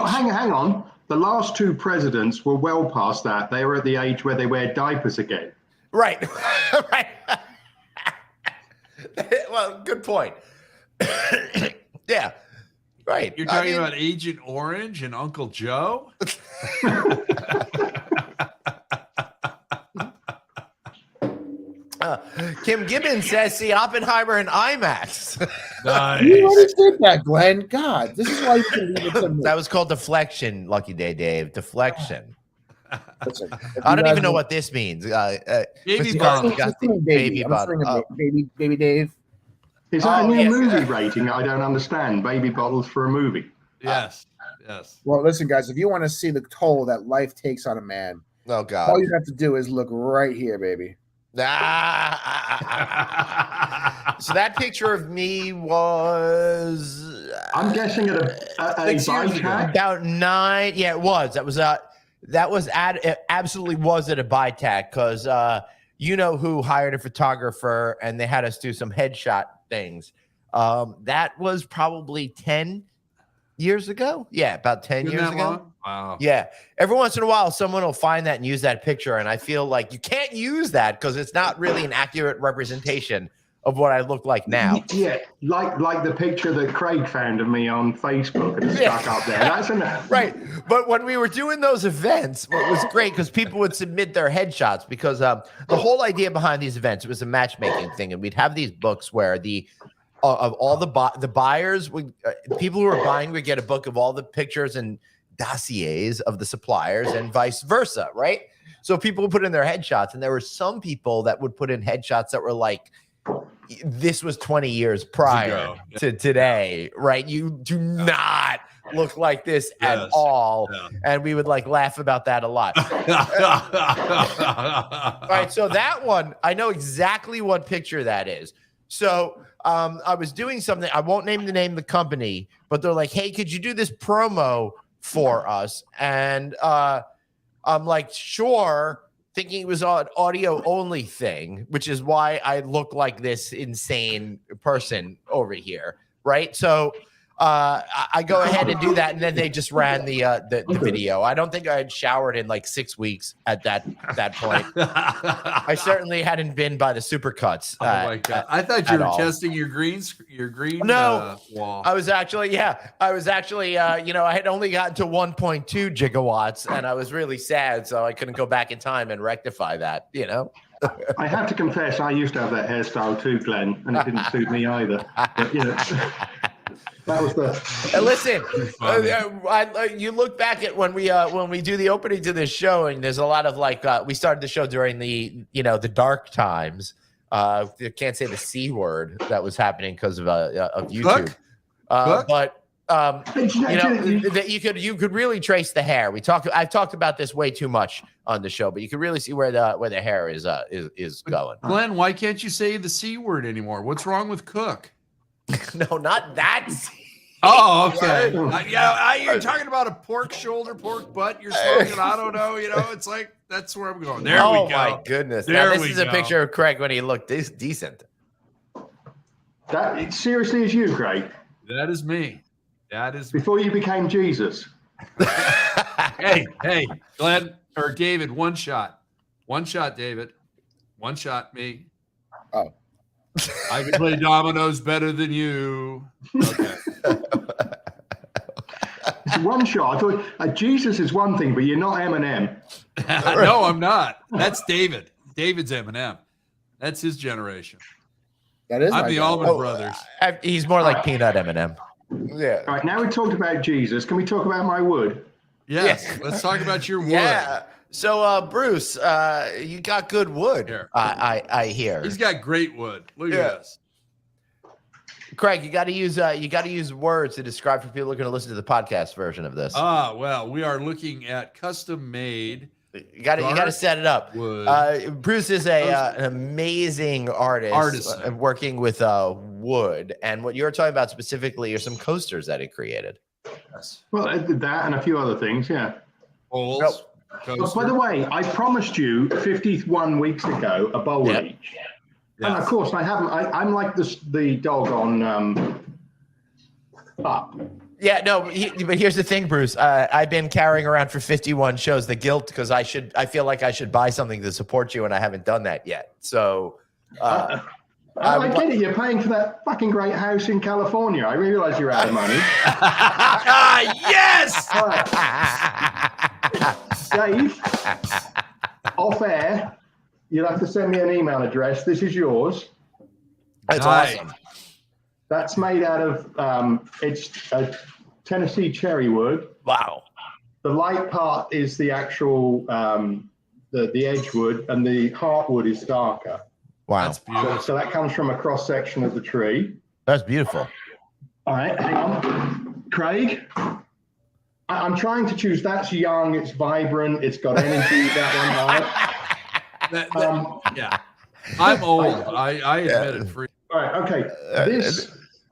hang on. The last 2 presidents were well past that. They were at the age where they wear diapers again. Right. Right. Well, good point. Yeah. Right. You're talking about Agent Orange and Uncle Joe? Kim Gibbons says, see Oppenheimer in IMAX. Nice. You already did that, Glenn. God, this is why you can leave it to me. That was called deflection, Lucky Day Dave. Deflection. Listen, I don't even know what this means. Baby bottle. Baby Dave. Is that a new movie rating? I don't understand. Baby bottles for a movie. Yes. Well, listen, guys, if you want to see the toll that life takes on a man, oh God, all you have to do is look right here, baby. So that picture of me was, I'm guessing at a bike hack. About 9. Yeah, it was. It absolutely was at a buy tag, because you know who hired a photographer and they had us do some headshot things. That was probably 10 years ago. Yeah, about 10 years ago. Long? Wow. Yeah. Every once in a while, someone will find that and use that picture, and I feel like you can't use that because it's not really an accurate representation of what I look like now. Yeah, like the picture that Craig found of me on Facebook and stuck up there. That's enough. Right. But when we were doing those events, it was great because people would submit their headshots, because the whole idea behind these events, it was a matchmaking thing, and we'd have these books where of all the buyers, people who were buying would get a book of all the pictures and dossiers of the suppliers and vice versa, right? So people would put in their headshots, and there were some people that would put in headshots that were like, this was 20 years prior to today, right? You do not look like this at all. Yeah. And we would like laugh about that a lot. All right. So that one, I know exactly what picture that is. So I was doing something. I won't name the name of the company, but they're like, hey, could you do this promo for us? And I'm like, sure, thinking it was an audio only thing, which is why I look like this insane person over here. Right. So I go ahead and do that, and then they just ran the video. I don't think I had showered in like 6 weeks at that point. I certainly hadn't been by the supercuts. Oh my God! I thought you were testing your green wall. I was actually, I had only gotten to 1.2 gigawatts, and I was really sad, so I couldn't go back in time and rectify that. I have to confess, I used to have that hairstyle too, Glenn, and it didn't suit me either. But, that was listen, you look back at when we do the opening to this show, and there's a lot of like we started the show during the dark times. You can't say the C word that was happening because of YouTube. But you could really trace the hair. I've talked about this way too much on the show, but you can really see where the hair is going. Glenn, why can't you say the C word anymore? What's wrong with Cook? No, not that. Oh, okay. You're talking about a pork shoulder, pork butt. You're smoking. I don't know. It's like that's where I'm going. There we go. Oh my goodness! There Now, this we is a go. picture of Craig when he looked decent. That it seriously is you, Craig. That is me. That is Before you became Jesus. Hey, Glenn or David, one shot. One shot, David. One shot, me. Oh. I can play dominoes better than you. Okay. It's one shot. I thought Jesus is one thing, but you're not Eminem. No, I'm not. That's David. David's Eminem. That's his generation. That is. I'm the Allman Brothers. He's more like Peanut Eminem. Yeah. All right, now we talked about Jesus. Can we talk about my wood? Yes. Let's talk about your wood. Yeah. So, Bruce, you got good wood. Here. I hear. He's got great wood. Look at this. Craig, you got to use words to describe for people who are going to listen to the podcast version of this. Well, we are looking at custom made. You got to set it up. Wood. Bruce is an amazing artist working with wood, and what you're talking about specifically are some coasters that he created. Yes. Well, I did that and a few other things, yeah. Bowls. But by the way, I promised you 51 weeks ago a bowl each. And of course, I haven't. I'm like the dog on Up. Yeah, no, but here's the thing, Bruce. I've been carrying around for 51 shows the guilt because I feel like I should buy something to support you, and I haven't done that yet. So I get it. You're paying for that fucking great house in California. I realize you're out of money. Yes. All right. Dave, off air, you'll have to send me an email address. This is yours. That's awesome. That's made out of it's a Tennessee cherry wood. Wow. The light part is the actual the edge wood, and the heartwood is darker. Wow. That's beautiful. So that comes from a cross section of the tree. That's beautiful. All right, hang on, Craig. I'm trying to choose. That's young. It's vibrant. It's got energy. That one. Yeah. I'm old. I admit it. Free. All right. Okay.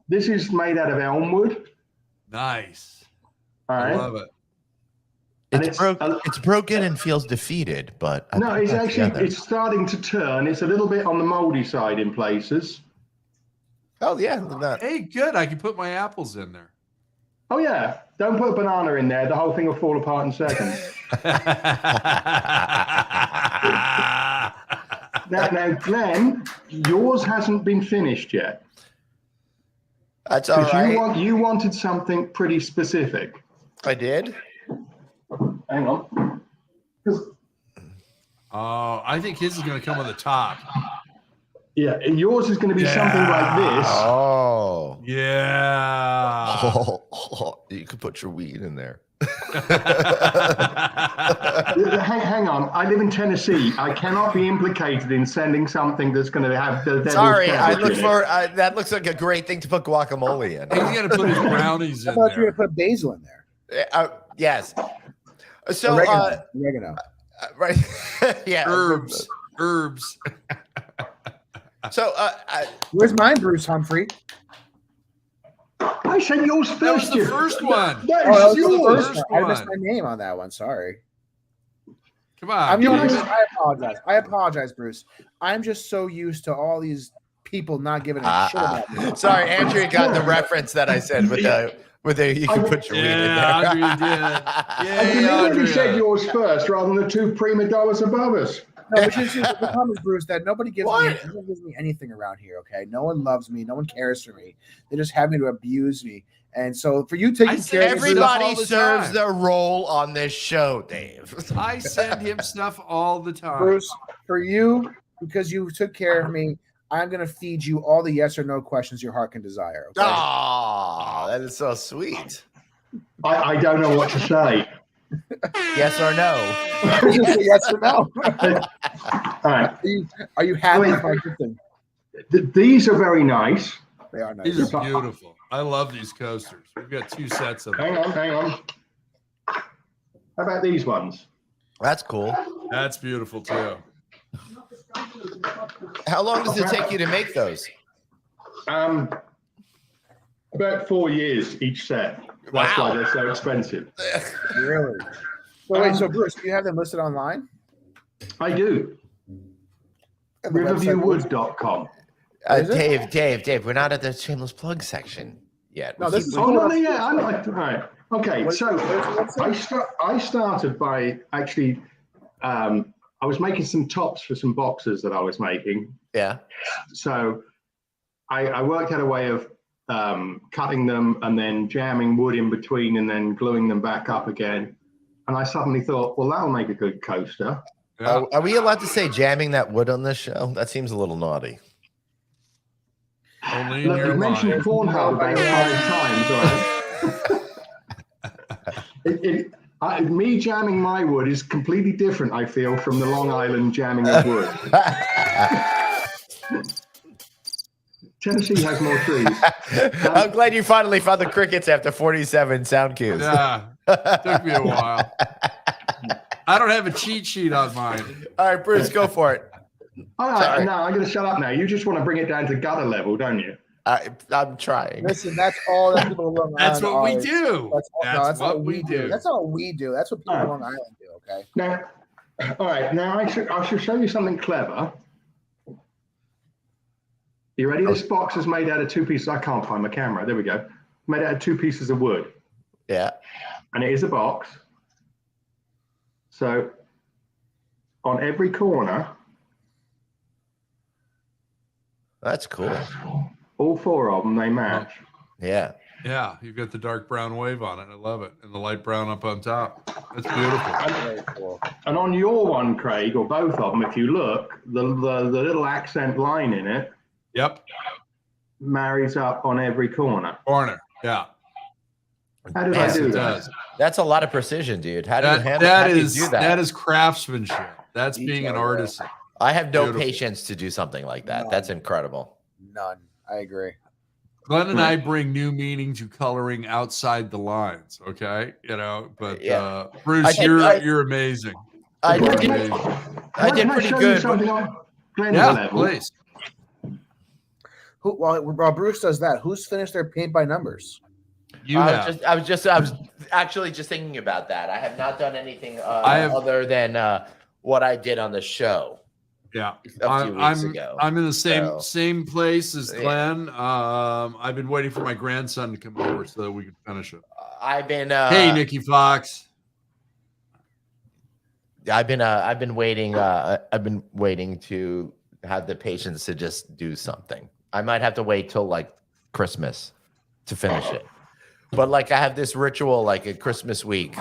This is made out of elm wood. Nice. All right. I love it. It's broken and feels defeated, but no, it's actually it's starting to turn. It's a little bit on the moldy side in places. Oh yeah, look at that. Hey, good. I can put my apples in there. Oh yeah. Don't put a banana in there. The whole thing will fall apart in seconds. Now, Glenn, yours hasn't been finished yet. That's all right. You wanted something pretty specific. I did. Hang on. Oh, I think his is going to come on the top. Yeah, and yours is going to be something like this. Oh. Yeah. You could put your weed in there. Hang on. I live in Tennessee. I cannot be implicated in sending something that's going to have the devil's Sorry, I look in it. for that looks like a great thing to put guacamole in. He's going to put his brownies I in thought you were there. going to put basil in there. Yes. So, Oregano. right. Yeah. Herbs. So, Where's mine, Bruce Humphrey? I said yours first. That was the you- first one. That Oh, that was is the yours. first one. I missed my name on that one. Sorry. Come on. I apologize. I apologize, Bruce. I'm just so used to all these people not giving a shit about me. sorry, Andrea got the reference that I said with the you can put your weed in there. Andrea did. I Yay, deliberately said Andrea. yours first rather than the two prima donnas above us. No, but just the problem is, Bruce, that nobody gives me anything around here. Okay, no one loves me. No one cares for me. They just have me to abuse me. And so for you taking care of Everybody all the serves time. their role on this show, Dave. I send him stuff all the time. Bruce, for you, because you took care of me, I'm going to feed you all the yes or no questions your heart can desire. Okay? Oh, that is so sweet. I don't know what to say. Yes or no? Just say yes or no. All right. Are you happy with my good thing? These are very nice. They are nice. These are beautiful. I love these coasters. We've got 2 sets of them. Hang on. How about these ones? That's cool. That's beautiful too. How long does it take you to make those? about 4 years each set. That's why they're so expensive. Really? Wait, so Bruce, do you have them listed online? I do. And the website was- Riverviewwood.com. Is it? Dave, we're not at the shameless plug section yet. No, this is Oh, no, yeah. I'm like, right. Okay, What- so what's the website? I started by actually, I was making some tops for some boxes that I was making. Yeah. So I worked out a way of cutting them and then jamming wood in between and then gluing them back up again. And I suddenly thought, well, that'll make a good coaster. Yeah. Are we allowed to say jamming that wood on this show? That seems a little naughty. Only in Look, your you've mentioned mind. Pornhub about 5 times, all right? Me jamming my wood is completely different, I feel, from the Long Island jamming of wood. Tennessee has more trees. I'm glad you finally found the crickets after 47 sound cues. Yeah, took me a while. I don't have a cheat sheet on mine. All right, Bruce, go for it. All right, Sorry. no, I'm going to shut up now. You just want to bring it down to gutter level, don't you? I'm trying. Listen, that's all that people on Long That's Island what we are. do. That's what what we do. That's all we do. That's what people on Long Island do, okay? Now, all right, now I should show you something clever. You ready? This box is made out of 2 pieces. I can't find my camera. There we go. Made out of 2 pieces of wood. Yeah. And it is a box. So on every corner, That's cool. all 4 of them, they match. Yeah. Yeah, you've got the dark brown wave on it. I love it. And the light brown up on top. That's beautiful. Very cool. And on your one, Craig, or both of them, if you look, the little accent line in it Yep. marries up on every corner. Corner. Yeah. How did Yes, I do it that? does. That's a lot of precision, dude. How do you handle That how do you is do that? that is craftsmanship. That's being an Detail, artisan. I have no Beautiful. patience to do something like that. No. That's incredible. None. I agree. Glenn and I bring new meaning to coloring outside the lines. Okay, but Yeah. Bruce, you're amazing. I You're did, amazing. I did Can pretty show you good. but- something on Glenn's Yeah, level? please. While Bruce does that, who's finished their paint by numbers? You I have. was actually just thinking about that. I have not done anything have- other than what I did on the show Yeah, a few weeks ago. I'm in the So- same place as Yeah. Glenn. I've been waiting for my grandson to come over so that we could finish it. I've been Hey, Nikki Fox. I've been waiting to have the patience to just do something. I might have to wait till like Christmas to finish it. But like I have this ritual like at Christmas week.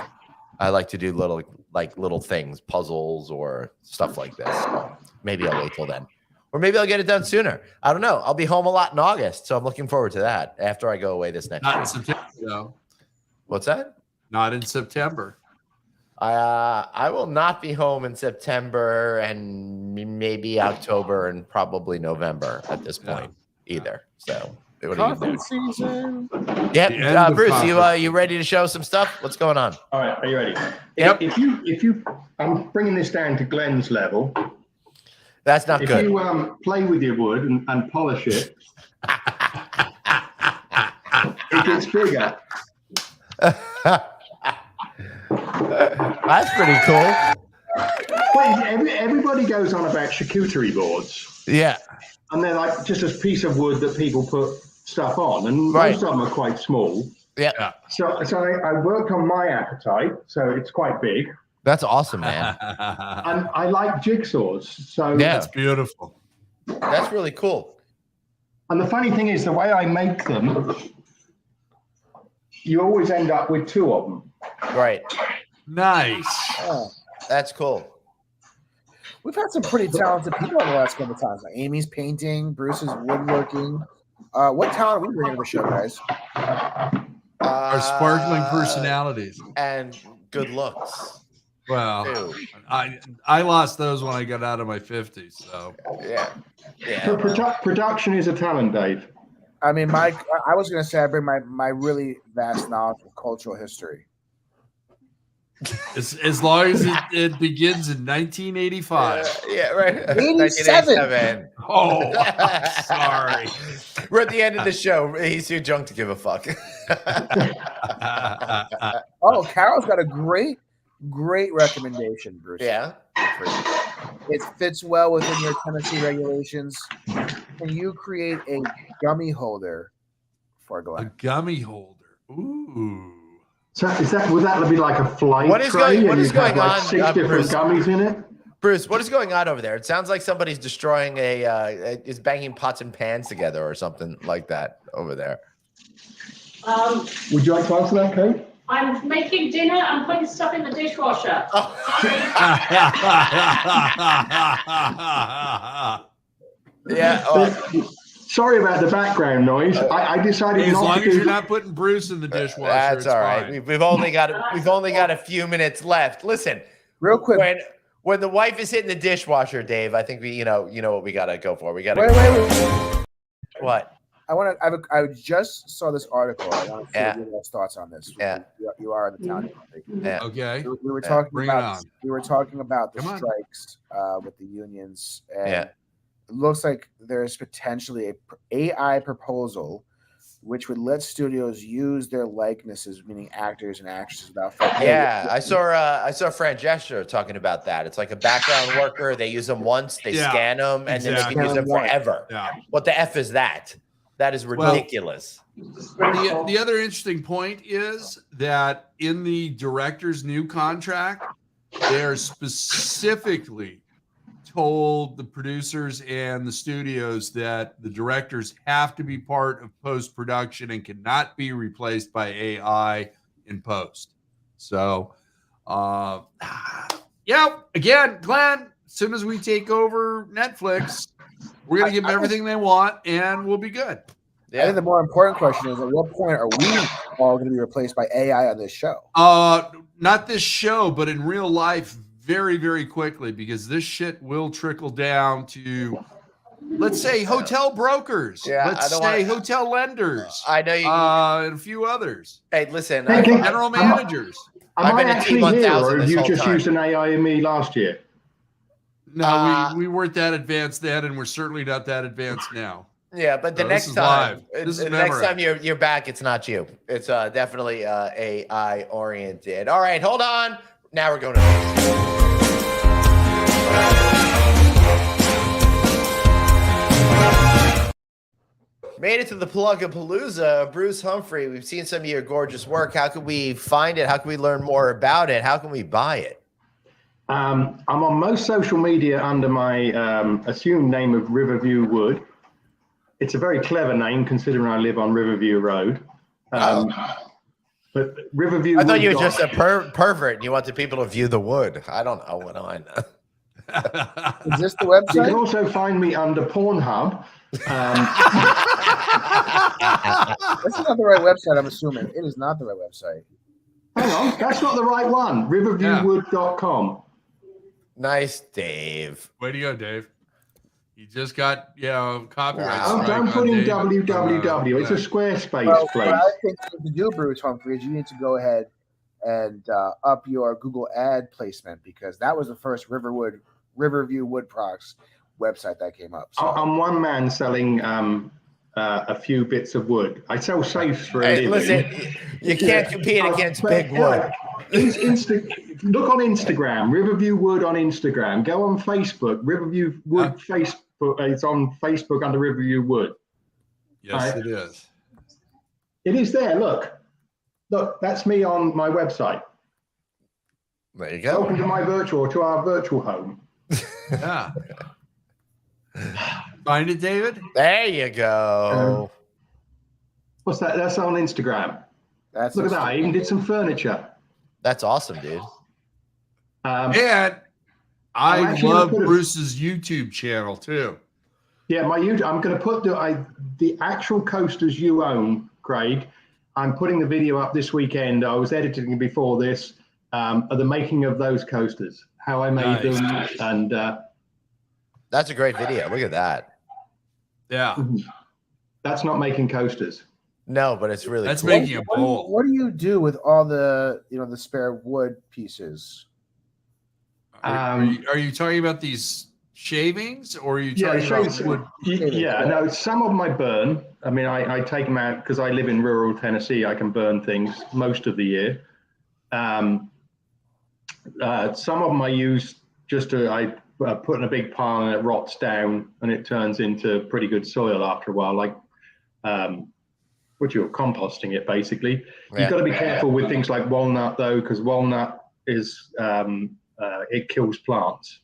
I like to do little things, puzzles or stuff like this. So maybe I'll wait till then. Or maybe I'll get it done sooner. I don't know. I'll be home a lot in August, so I'm looking forward to that after I go away this next Not in week. September, though. What's that? Not in September. I will not be home in September and maybe October and probably November at this point either. So what do you do? Conference season. The end Yep, of Bruce, conference. you ready to show some stuff? What's going on? All right, are you ready? Yep. If you, I'm bringing this down to Glenn's level. That's not If good. you play with your wood and polish it, it gets bigger. That's pretty cool. But everybody goes on about charcuterie boards, Yeah. and they're like just a piece of wood that people put stuff on, and Right. most of them are quite small. Yeah. So I worked on my appetite, so it's quite big, That's awesome, man. and I like jigsaws. So Yeah. That's beautiful. That's really cool. And the funny thing is, the way I make them, you always end up with 2 of them. Right. Nice. Oh, That's cool. we've had some pretty talented people the last couple of times. Like Amy's painting, Bruce's woodworking. What talent are we bringing to the show, guys? Our sparkling personalities. and good looks. Well, Too. I lost those when I got out of my 50s. So Yeah. Yeah. Production is a talent, Dave. I mean, I was going to say I bring my really vast knowledge of cultural history. As long as it begins in 1985. Yeah, right. 87. 1987. Oh, I'm sorry. We're at the end of the show. He's too drunk to give a fuck. Oh, Carol's got a great recommendation, Bruce. Yeah. It fits well within your Tennessee regulations. Can you create a gummy holder for A Glenn? gummy holder. Ooh. So would that be like a flight What is tray? going- what and is you'd have going like on, 6 different Bruce? gummies in it? Bruce, what is going on over there? It sounds like somebody's destroying is banging pots and pans together or something like that over there. Would you like to answer that, Kate? I'm making dinner and putting stuff in the dishwasher. Yeah. Sorry about the background noise. I decided As not long to as do you're not putting Bruce in the dishwasher, That's it's all right. fine. We've only got a few minutes left. Listen, Real quick. when the wife is hitting the dishwasher, Dave, I think you know what we gotta go for. We gotta Wait. What? I just saw this article. I want to Yeah. hear your thoughts on this. Yeah. You are in the town. Yeah. Okay. We were Yeah, talking bring it about on. the Come on. strikes with the unions, and Yeah. it looks like there's potentially a AI proposal which would let studios use their likenesses, meaning actors and actresses, without. Yeah, I saw Fran Gesture talking about that. It's like a background worker. They use them once, they Yeah, scan them, and then they can use them exactly. forever. Yeah. What the F is that? That is Well, ridiculous. The other interesting point is that in the director's new contract, they're specifically told the producers and the studios that the directors have to be part of post-production and cannot be replaced by AI in post. So, again, Glenn, as soon as we take over Netflix, we're going to give them everything they want and we'll be good. I think the more important question is, at what point are we all going to be replaced by AI on this show? Not this show, but in real life, very, very quickly, because this shit will trickle down to, let's say, hotel brokers. Yeah, let's say hotel lenders. I know you. And a few others. Hey, listen, Hey, Kate, General managers. Am I've I been a actually T1000 here, or have this you whole just time. used an AI in me last year? No, we weren't that advanced then, and we're certainly not that advanced now. Yeah, but the No, next this is time, live. This is the next memory. time you're back, it's not you. It's definitely AI oriented. All right, hold on. Now we're going to. Made it to the Plug-a-Palooza. Bruce Humphrey, we've seen some of your gorgeous work. How can we find it? How can we learn more about it? How can we buy it? I'm on most social media under my assumed name of Riverview Wood. It's a very clever name considering I live on Riverview Road. But Riverview. I thought you were Wood just a pervert and you wanted people to view the wood. I don't know what I know. Is this the You can website? also find me under Pornhub. This is not the right website, I'm assuming. It is not the right website. Hang on, that's not the right one. Riverviewwood.com. Nice, Dave. Way to go, Dave. You just got, copyright. I'm strike on putting Dave. www. It's a Squarespace Well, place. what I think you need to do, Bruce Humphrey, is you need to go ahead and up your Google ad placement, because that was the first Riverview Wood Products website that came up. So. I'm one man selling a few bits of wood. I sell safes for a Hey, living. listen, you can't compete against But, big wood. Look on Instagram, Riverview Wood on Instagram. Go on Facebook, Riverview Wood Facebook. It's on Facebook under Riverview Wood. Yes, it is. It is there. Look, that's me on my website. There you go. Welcome to our virtual home. Yeah. Find it, David? There you go. What's that? That's on Instagram. Look at that. I even did some furniture. That's awesome, dude. And I actually love gonna put Bruce's YouTube channel too. Yeah, my YouTube. I'm going to put the actual coasters you own, Craig. I'm putting the video up this weekend. I was editing before this. Of the making of those coasters, how I made them, and That's a great video. Look at that. Yeah. that's not making coasters. No, but it's really That's cool. making a bowl. What do you do with all the the spare wood pieces? Are you talking about these shavings, or are you talking about wood? Yeah, no, some of my burn. I mean, I take them out because I live in rural Tennessee. I can burn things most of the year. Some of them I use just I put in a big pile and it rots down and it turns into pretty good soil after a while, like what you're composting it basically. Yeah. You've got to be careful with things like walnut though, because walnut is it kills plants.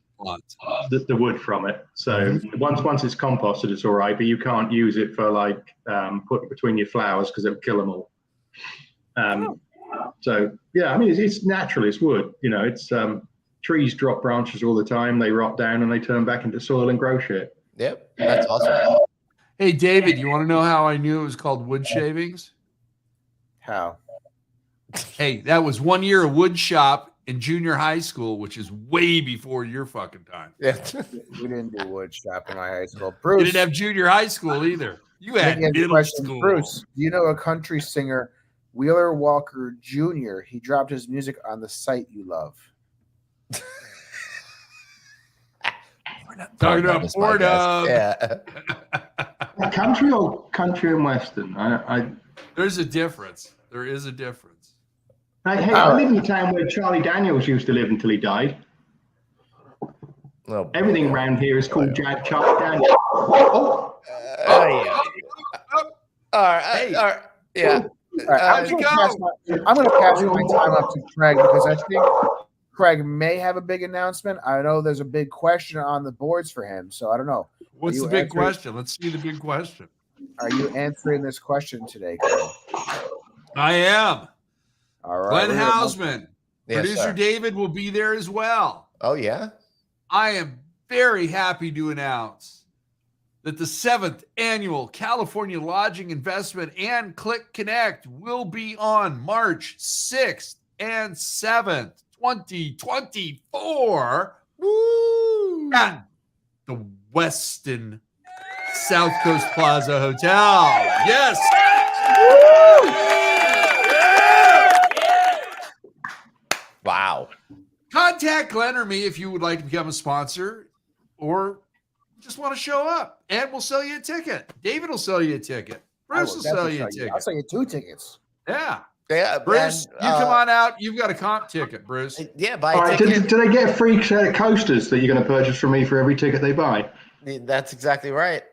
The wood from it. So once it's composted, it's all right, but you can't use it for like put it between your flowers because it'll kill them all. So yeah, I mean it's natural. It's wood. It's trees drop branches all the time. They rot down and they turn back into soil and grow shit. Yep, that's awesome. Hey David, you want to know how I knew it was called wood shavings? How? Hey, that was 1 year of wood shop in junior high school, which is way before your fucking time. Yeah. We didn't do wood shop in my high school. Bruce, you didn't have junior high school either. You had middle school. Bruce, do you know a country singer, Wheeler Walker Jr.? He dropped his music on the site you love. We're not talking about Pornhub. Yeah. Country or country and western? There's a difference. There is a difference. Hey, I live in the town where Charlie Daniels used to live until he died. Oh, everything around here is called Charlie Daniels. Yeah. All right. Yeah. I'm going to pass my time up to Craig because I think Craig may have a big announcement. I know there's a big question on the boards for him, so I don't know. What's the big question? Let's see the big question. Are you answering this question today, Craig? I am. All right. Glenn Hausman, producer David will be there as well. Oh, yeah? I am very happy to announce that the 7th annual California Lodging Investment and Click Connect will be on March 6th and 7th, 2024 at the Westin South Coast Plaza Hotel. Yes. Wow. Contact Glenn or me if you would like to become a sponsor or just want to show up, and we'll sell you a ticket. David will sell you a ticket. Bruce will sell you a ticket. I'll sell you 2 tickets. Yeah. Yeah, Bruce, you come on out. You've got a comp ticket, Bruce. Yeah, buy a ticket. Do they get a free set of coasters that you're going to purchase from me for every ticket they buy? That's exactly right.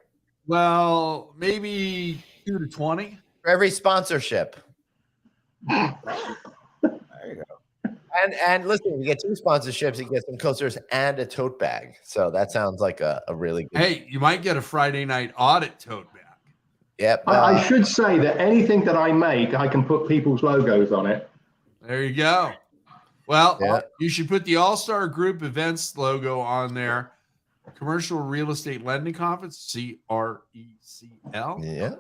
Well, maybe 2 to 20. For every sponsorship. There you go. And listen, you get 2 sponsorships, you get some coasters and a tote bag. So that sounds like a really good. Hey, you might get a Friday night audit tote bag. Yep. I should say that anything that I make, I can put people's logos on it. There you go. Well, you should put the All-Star Group Events logo on there. Commercial Real Estate Lending Conference, CRECL. Yeah.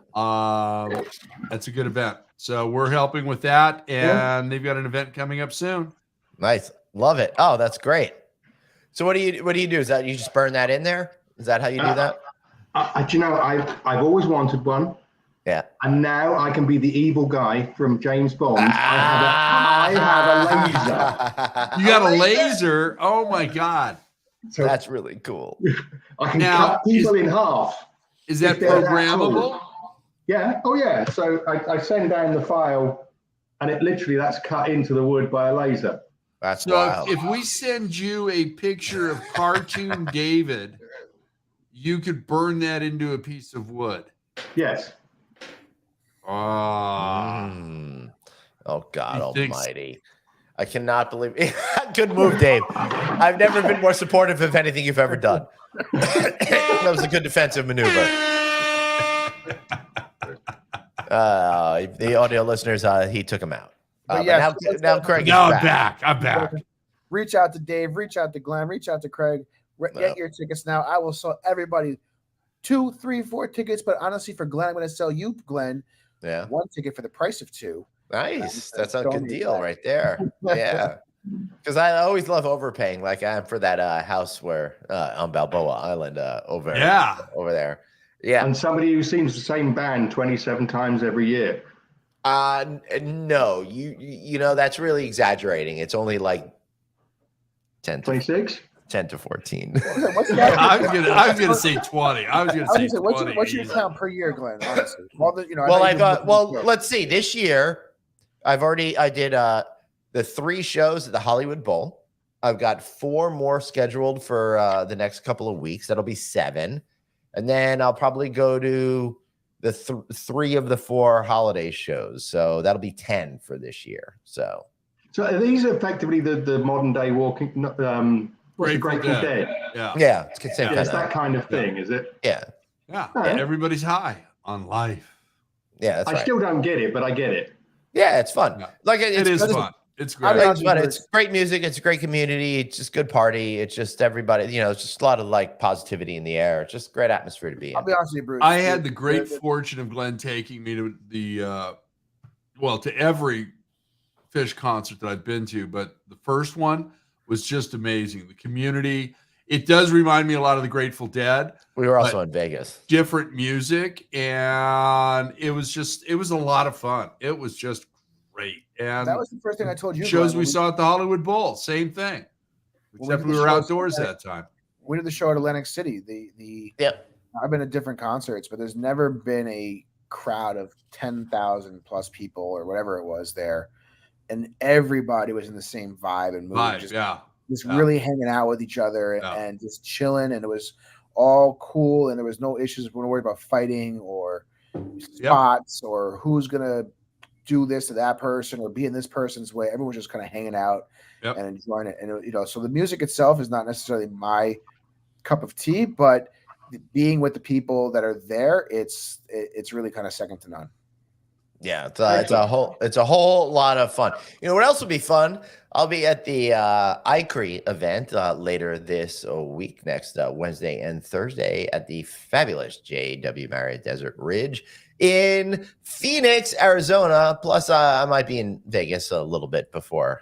That's a good event. So we're helping with that, and they've got an event coming up soon. Nice. Love it. Oh, that's great. So what do you do? Is that you just burn that in there? Is that how you do that? Do you know, I've always wanted one. Yeah. And now I can be the evil guy from James Bond. I have a laser. You got a laser? Oh my God. So that's really cool. I can cut people in half. Is that programmable? Yeah. Oh yeah. So I send down the file and that's cut into the wood by a laser. That's so wild. If we send you a picture of cartoon David, you could burn that into a piece of wood. Yes. Oh God Almighty. I cannot believe it. Good move, Dave. I've never been more supportive of anything you've ever done. That was a good defensive maneuver. The audio listeners, he took him out. Now Craig is back. I'm back. Reach out to Dave. Reach out to Glenn. Reach out to Craig. Get your tickets now. I will sell everybody 2, 3, 4 tickets. But honestly, for Glenn, I'm going to sell you, Glenn, 1 ticket for the price of 2. Nice. That's a good deal right there. Yeah. Because I always love overpaying, like I am for that house where on Balboa Island over there. Yeah. And somebody who sings the same band 27 times every year. No, you know, that's really exaggerating. It's only like 26? 10 to 14. What's that? I was gonna say 20. I was gonna say 20. What's your count per year, Glenn? Honestly, Let's see. This year, I did the 3 shows at the Hollywood Bowl. I've got 4 more scheduled for the next couple of weeks. That'll be 7, and then I'll probably go to the 3 of the 4 holiday shows. So that'll be 10 for this year. So are these effectively the modern day Walking Grateful Dead? Yeah, it's the same it's that kind of thing, is it? Yeah. Right. Everybody's high on life. Yeah, that's right. I still don't get it, but I get it. Yeah, it's fun. No. Like It is fun. It's great. It's great music. It's a great community. It's just good party. It's just everybody, you know, it's just a lot of like positivity in the air. It's just great atmosphere to be in. I'll be honest with you, Bruce. I had the great fortune of Glenn taking me to to every Fish concert that I've been to, but the first one was just amazing. The community, it does remind me a lot of the Grateful Dead. We were also in Vegas. Different music, and it was a lot of fun. It was just great. And that was the first thing I told you. Shows we saw at the Hollywood Bowl, same thing. Except we were outdoors that time. We did the show at Atlantic City. I've been at different concerts, but there's never been a crowd of 10,000 plus people or whatever it was there, and everybody was in the same vibe and mood. Just really hanging out with each other and just chilling, and it was all cool, and there was no issues. We weren't worried about fighting or spots or who's gonna do this to that person or be in this person's way. Everyone was just kind of hanging out and enjoying it. And, you know, so the music itself is not necessarily my cup of tea, but being with the people that are there, it's really kind of second to none. Yeah, it's a whole lot of fun. You know what else will be fun? I'll be at the ICRI event later this week, next Wednesday and Thursday at the fabulous J.W. Marriott Desert Ridge in Phoenix, Arizona. Plus, I might be in Vegas a little bit before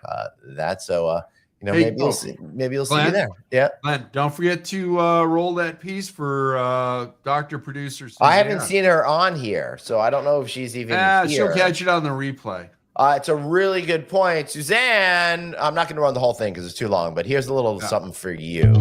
that. So, you know, maybe you'll see me there. Yeah. Glenn, don't forget to roll that piece for Dr. Producer Suzanne. I haven't seen her on here, so I don't know if she's even here. She'll catch it on the replay. It's a really good point. Suzanne, I'm not going to run the whole thing because it's too long, but here's a little something for you.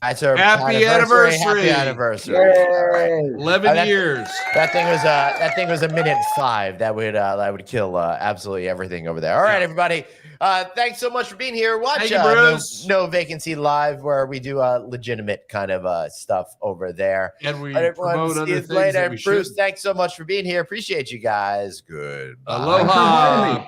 It's her happy anniversary. Happy anniversary. 11 years. That thing was a minute 5. That would kill absolutely everything over there. All right, everybody. Thanks so much for being here. Watch No Vacancy Live, where we do legitimate kind of stuff over there. And we promote other things later. that we Bruce, thanks so much for being here. Appreciate you guys. Good. Aloha.